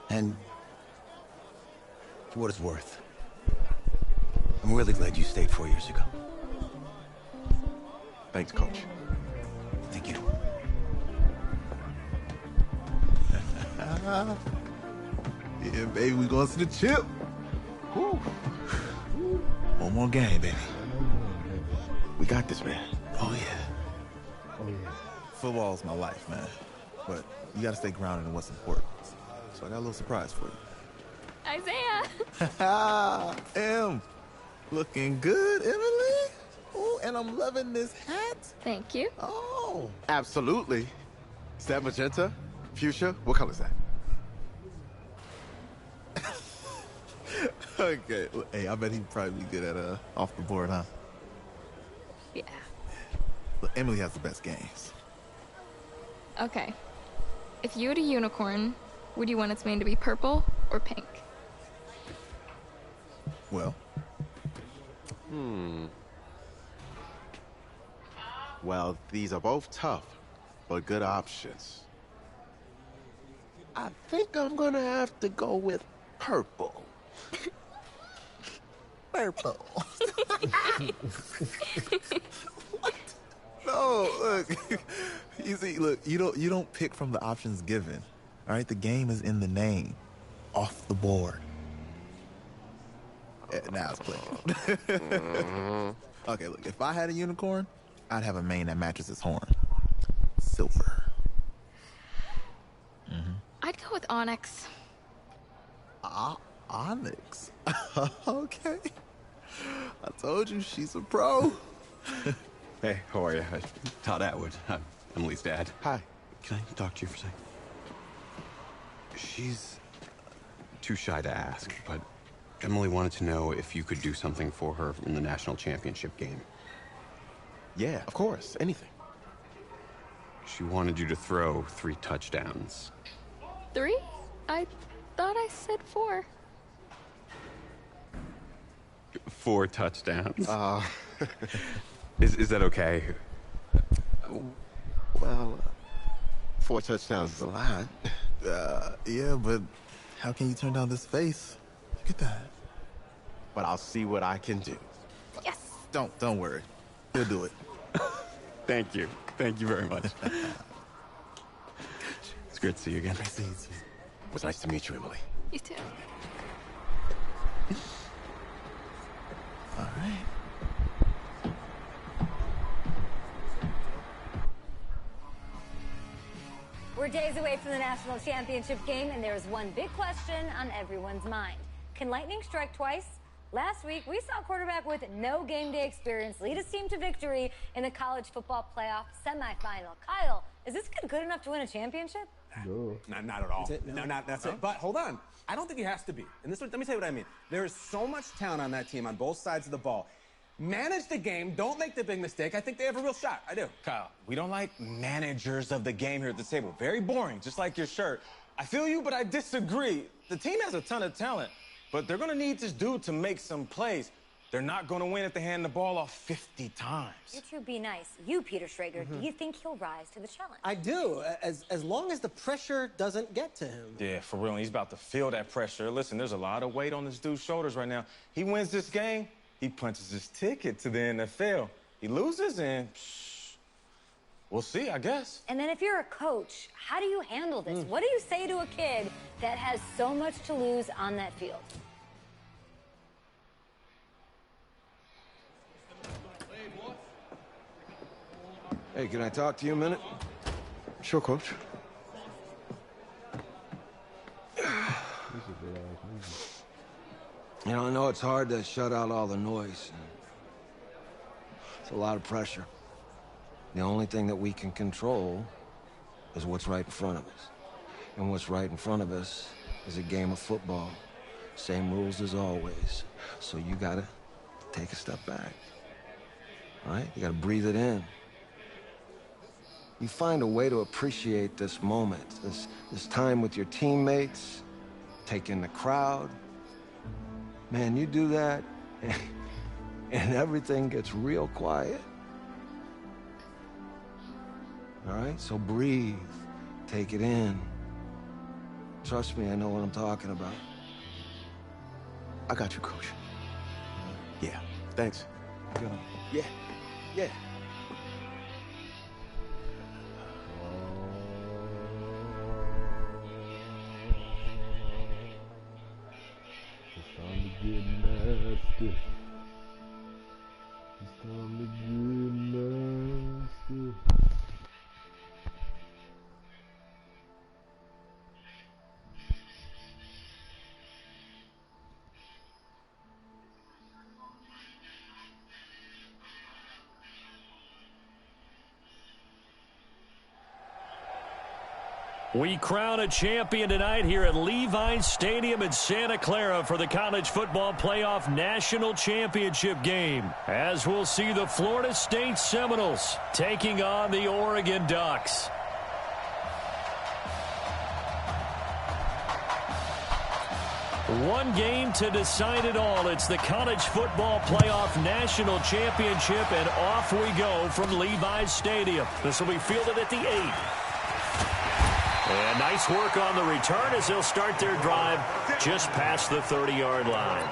And for what it's worth, I'm really glad you stayed 4 years ago.
Thanks, Coach.
Thank you.
Yeah, baby, we going to the chip. Woo. One more game, baby.
We got this, man.
Oh, yeah.
Oh, yeah.
Football's my life, man. But you got to stay grounded in what's important. So I got a little surprise for you.
Isaiah!
Em, looking good, Emily. Oh, and I'm loving this hat.
Thank you.
Oh.
Absolutely. Is that magenta? Fuchsia? What color is that?
Okay. Hey, I bet he'd probably be good at off the board, huh?
Yeah.
Look, Emily has the best games.
Okay. If you had a unicorn, would you want its mane to be purple or pink?
Well.
Well, these are both tough, but good options. I think I'm gonna have to go with purple.
Purple. What? No, look. You see, look, you don't pick from the options given. All right, the game is in the name. Off the board. Now it's clicking. Okay, look, if I had a unicorn, I'd have a mane that matches its horn. Silver.
I'd go with onyx.
Onyx? Okay. I told you, she's a pro.
Hey, how are you? Todd Atwood. I'm Emily's dad.
Hi.
Can I talk to you for a second? She's too shy to ask, but Emily wanted to know if you could do something for her in the national championship game.
Yeah, of course. Anything.
She wanted you to throw 3 touchdowns.
3? I thought I said 4.
4 touchdowns. Is that okay?
Well, 4 touchdowns is a lot.
Yeah, but how can you turn down this face? Look at that.
But I'll see what I can do.
Yes.
Don't worry. He'll do it.
Thank you. Thank you very much. It's great to see you again.
Nice to see you.
It was nice to meet you, Emily.
You too.
All right.
We're days away from the national championship game, and there's one big question on everyone's mind. Can lightning strike twice? Last week, we saw a quarterback with no game day experience lead his team to victory in the college football playoff semifinal. Kyle, is this kid good enough to win a championship?
Not at all. No, that's it. But hold on. I don't think he has to be. And let me tell you what I mean. There is so much talent on that team on both sides of the ball. Manage the game. Don't make the big mistake. I think they have a real shot. I do.
Kyle, we don't like managers of the game here at the table. Very boring, just like your shirt. I feel you, but I disagree. The team has a ton of talent, but they're going to need this dude to make some plays. They're not going to win if they hand the ball off 50 times.
You two be nice. You, Peter Schrager, do you think he'll rise to the challenge?
I do, as long as the pressure doesn't get to him.
Yeah, for real. He's about to feel that pressure. Listen, there's a lot of weight on this dude's shoulders right now. He wins this game, he punches his ticket to the NFL. He loses, and we'll see, I guess.
And then if you're a coach, how do you handle this? What do you say to a kid that has so much to lose on that field?
Hey, can I talk to you a minute?
Sure, Coach.
You know, I know it's hard to shut out all the noise. It's a lot of pressure. The only thing that we can control is what's right in front of us. And what's right in front of us is a game of football. Same rules as always. So you gotta take a step back. All right? You gotta breathe it in. You find a way to appreciate this moment, this time with your teammates, take in the crowd. Man, you do that, and everything gets real quiet. All right? So breathe. Take it in. Trust me, I know what I'm talking about.
I got you, Coach. Yeah, thanks.
Go.
Yeah, yeah.
It's time to get nasty. It's time to get nasty.
We crown a champion tonight here at Levi's Stadium in Santa Clara for the College Football Playoff National Championship game. As we'll see the Florida State Seminoles taking on the Oregon Ducks. One game to decide it all. It's the College Football Playoff National Championship, and off we go from Levi's Stadium. This will be fielded at the 8. And nice work on the return as they'll start their drive just past the 30-yard line.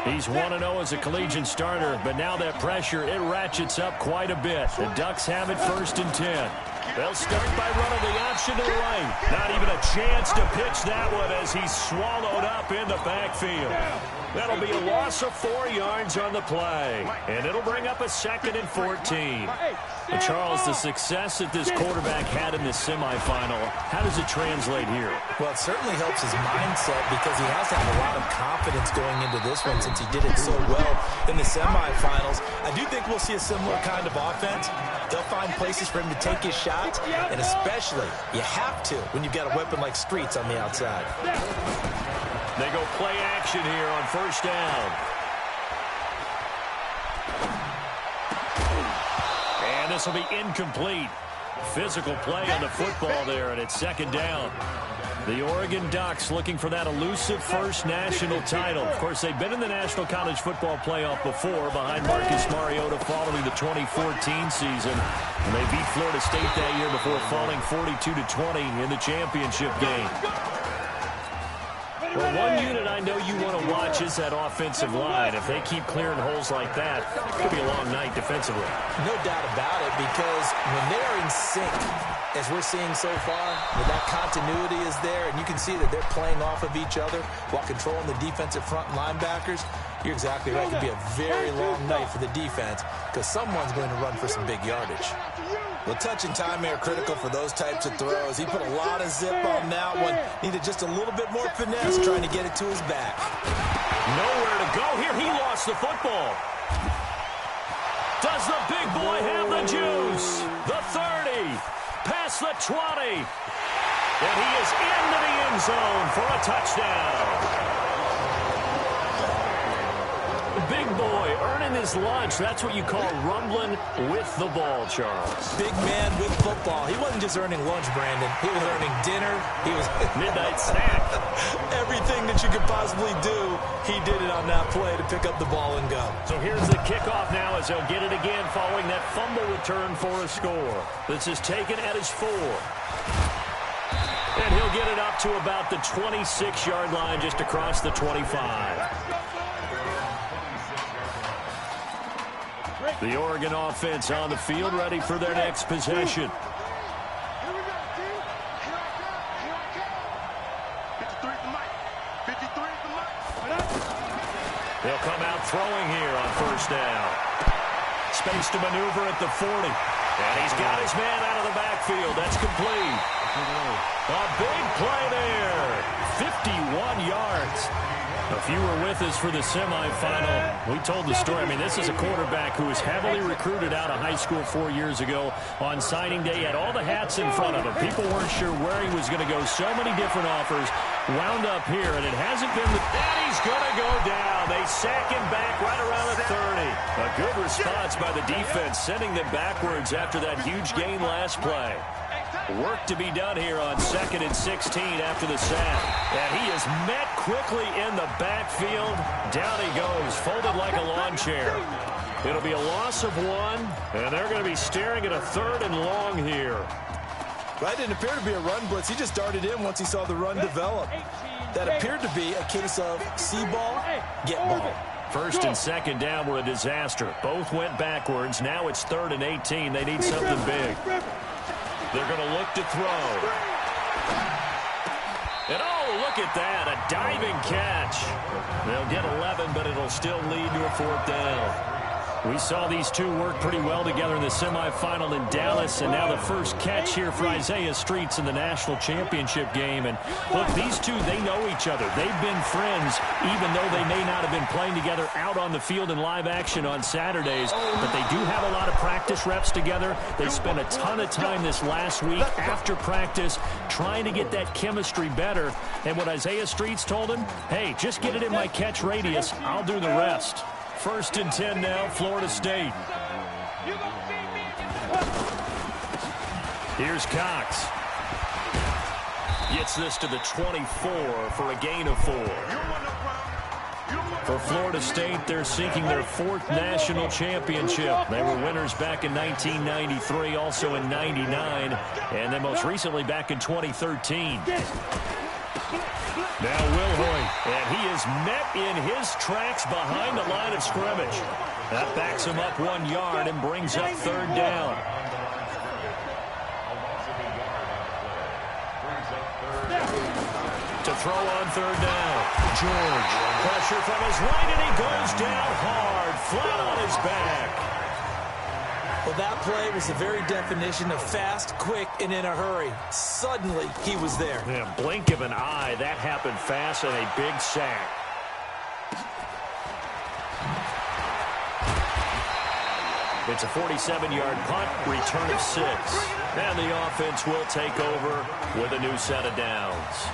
He's 1-0 as a collegiate starter, but now that pressure, it ratchets up quite a bit. The Ducks have it 1st and 10. They'll start by running the option to the right. Not even a chance to pitch that one as he's swallowed up in the backfield. That'll be a loss of 4 yards on the play. And it'll bring up a 2nd and 14. And Charles, the success that this quarterback had in the semifinal, how does it translate here?
Well, it certainly helps his mindset because he has to have a lot of confidence going into this one since he did it so well in the semifinals. I do think we'll see a similar kind of offense. They'll find places for him to take his shots, and especially, you have to when you've got a weapon like Streets on the outside.
They go play action here on 1st down. And this will be incomplete. Physical play on the football there, and it's 2nd down. The Oregon Ducks looking for that elusive first national title. Of course, they've been in the National College Football Playoff before behind Marcus Mariota following the 2014 season. And they beat Florida State that year before falling 42-20 in the championship game. Well, one unit I know you want to watch is that offensive line. If they keep clearing holes like that, it could be a long night defensively.
No doubt about it, because when they are in sync, as we're seeing so far, that continuity is there, and you can see that they're playing off of each other while controlling the defensive front linebackers. You're exactly right. It could be a very long night for the defense because someone's going to run for some big yardage.
Well, touch and timing are critical for those types of throws. He put a lot of zip on that one. Needed just a little bit more finesse trying to get it to his back.
Nowhere to go here. He lost the football. Does the big boy have the juice? The 30, past the 20, and he is into the end zone for a touchdown. Big boy earning his lunch. That's what you call rumbling with the ball, Charles.
Big man with football. He wasn't just earning lunch, Brandon. He was earning dinner. He was
midnight snack.
Everything that you could possibly do, he did it on that play to pick up the ball and go.
So here's the kickoff now as he'll get it again following that fumble return for a score. This is taken at his 4. And he'll get it up to about the 26-yard line just across the 25. The Oregon offense on the field, ready for their next possession. They'll come out throwing here on first down. Space to maneuver at the 40. And he's got his man out of the backfield. That's complete. A big play there. 51 yards. If you were with us for the semifinal, we told the story. I mean, this is a quarterback who was heavily recruited out of high school 4 years ago. On signing day, he had all the hats in front of him. People weren't sure where he was going to go. So many different offers. Wound up here, and it hasn't been the... And he's going to go down. They sack him back right around the 30. A good response by the defense, sending them backwards after that huge gain last play. Work to be done here on 2nd and 16 after the sack. And he is met quickly in the backfield. Down he goes, folded like a lawn chair. It'll be a loss of 1, and they're going to be staring at a 3rd and long here.
That didn't appear to be a run blitz. He just darted in once he saw the run develop. That appeared to be a case of see ball, get ball.
1st and 2nd down were a disaster. Both went backwards. Now it's 3rd and 18. They need something big. They're going to look to throw. And oh, look at that, a diving catch. They'll get 11, but it'll still lead to a 4th down. We saw these two work pretty well together in the semifinal in Dallas, and now the first catch here for Isaiah Streets in the national championship game. And look, these two, they know each other. They've been friends, even though they may not have been playing together out on the field in live action on Saturdays. But they do have a lot of practice reps together. They spent a ton of time this last week after practice trying to get that chemistry better. And what Isaiah Streets told him, hey, just get it in my catch radius. I'll do the rest. 1st and 10 now, Florida State. Here's Cox. Gets this to the 24 for a gain of 4. For Florida State, they're seeking their 4th national championship. They were winners back in 1993, also in 99, and then most recently back in 2013. Now Wilhoit, and he is met in his tracks behind the line of scrimmage. That backs him up 1 yard and brings up 3rd down. To throw on 3rd down. George, pressure from his right, and he goes down hard, flat on his back.
Well, that play was the very definition of fast, quick, and in a hurry. Suddenly, he was there.
Yeah, blink of an eye. That happened fast and a big sack. It's a 47-yard punt, return of 6. And the offense will take over with a new set of downs.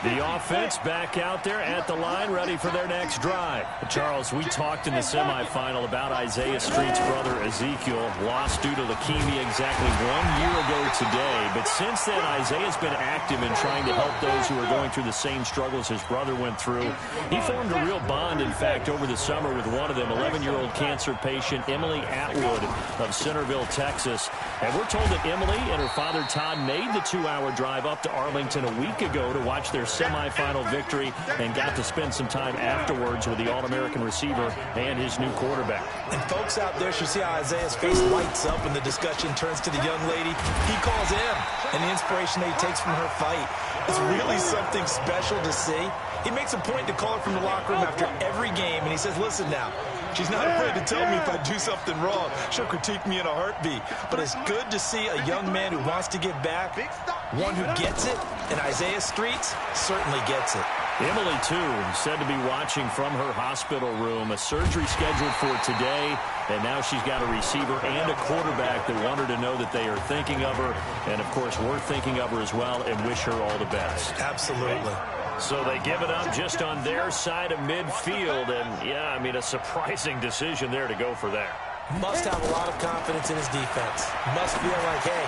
The offense back out there at the line, ready for their next drive. Charles, we talked in the semifinal about Isaiah Street's brother Ezekiel, lost due to leukemia exactly 1 year ago today. But since then, Isaiah's been active in trying to help those who are going through the same struggles his brother went through. He formed a real bond, in fact, over the summer with one of them, 11-year-old cancer patient Emily Atwood of Centerville, Texas. And we're told that Emily and her father Todd made the 2-hour drive up to Arlington a week ago to watch their semifinal victory and got to spend some time afterwards with the All-American receiver and his new quarterback.
And folks out there should see how Isaiah's face lights up when the discussion turns to the young lady he calls him, and the inspiration that he takes from her fight is really something special to see. He makes a point to call her from the locker room after every game, and he says, listen now, she's not afraid to tell me if I do something wrong. She'll critique me in a heartbeat. But it's good to see a young man who wants to give back, one who gets it, and Isaiah Streets certainly gets it.
Emily, too, said to be watching from her hospital room. A surgery scheduled for today, and now she's got a receiver and a quarterback that want her to know that they are thinking of her. And, of course, we're thinking of her as well and wish her all the best.
Absolutely.
So they give it up just on their side of midfield. And, yeah, I mean, a surprising decision there to go for there.
Must have a lot of confidence in his defense. Must feel like, hey,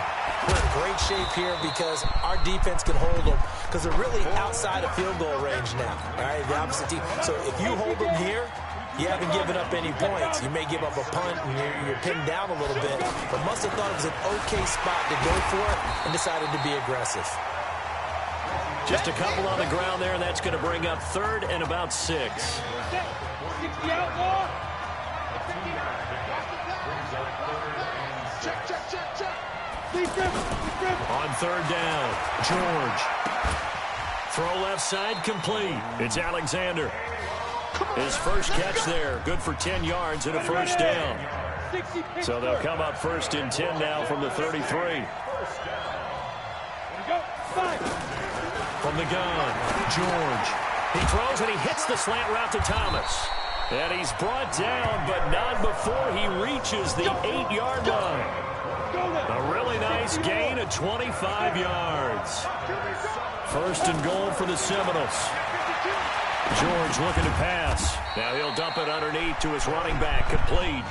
we're in great shape here because our defense can hold them. Because they're really outside of field goal range now, all right, the opposite team. So if you hold them here, you haven't given up any points. You may give up a punt and you're pinned down a little bit, but must have thought it was an okay spot to go for it and decided to be aggressive.
Just a couple on the ground there, and that's going to bring up 3rd and about 6. On 3rd down, George. Throw left side, complete. It's Alexander. His first catch there, good for 10 yards and a first down. So they'll come up 1st and 10 now from the 33. From the gun, George. He throws and he hits the slant route to Thomas. And he's brought down, but not before he reaches the 8-yard line. A really nice gain of 25 yards. 1st and goal for the Seminoles. George looking to pass. Now he'll dump it underneath to his running back. Complete.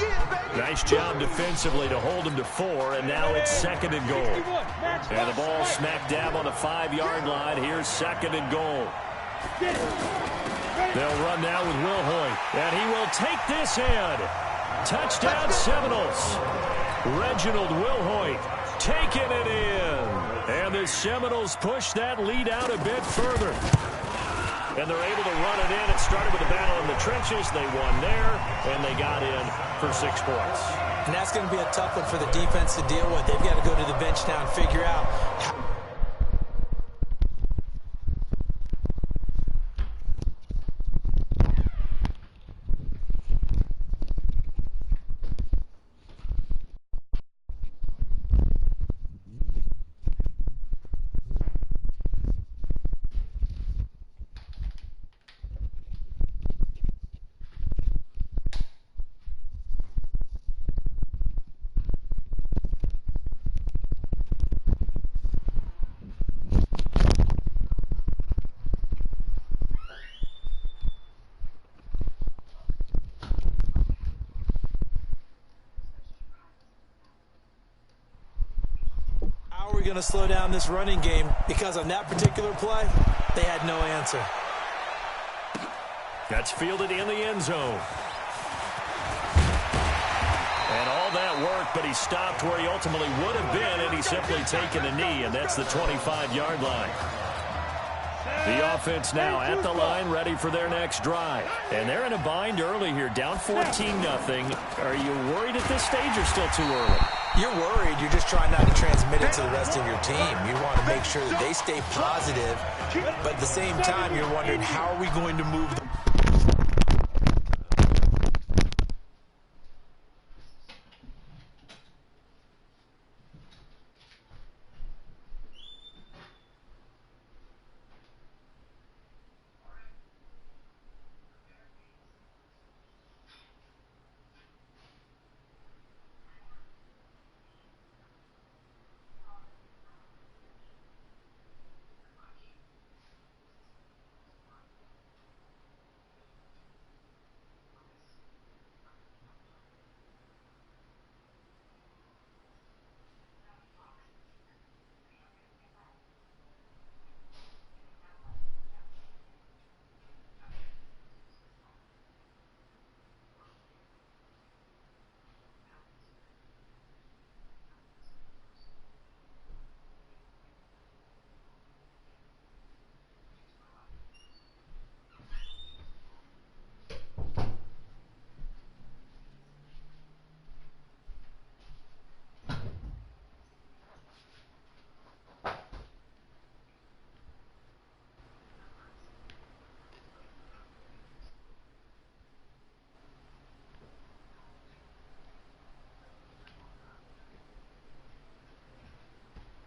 Nice job defensively to hold him to 4, and now it's 2nd and goal. And the ball smack dab on the 5-yard line. Here's 2nd and goal. They'll run now with Wilhoit, and he will take this in. Touchdown Seminoles. Reginald Wilhoit taking it in. And the Seminoles push that lead out a bit further. And they're able to run it in. It started with a battle in the trenches. They won there, and they got in for 6 points.
And that's going to be a tough one for the defense to deal with. They've got to go to the bench now and figure out how. We're going to slow down this running game because on that particular play, they had no answer.
That's fielded in the end zone. And all that work, but he stopped where he ultimately would have been, and he's simply taken a knee, and that's the 25-yard line. The offense now at the line, ready for their next drive. And they're in a bind early here, down 14-0. Are you worried at this stage or still too early?
You're worried. You're just trying not to transmit it to the rest of your team. You want to make sure that they stay positive, but at the same time, you're wondering, how are we going to move them?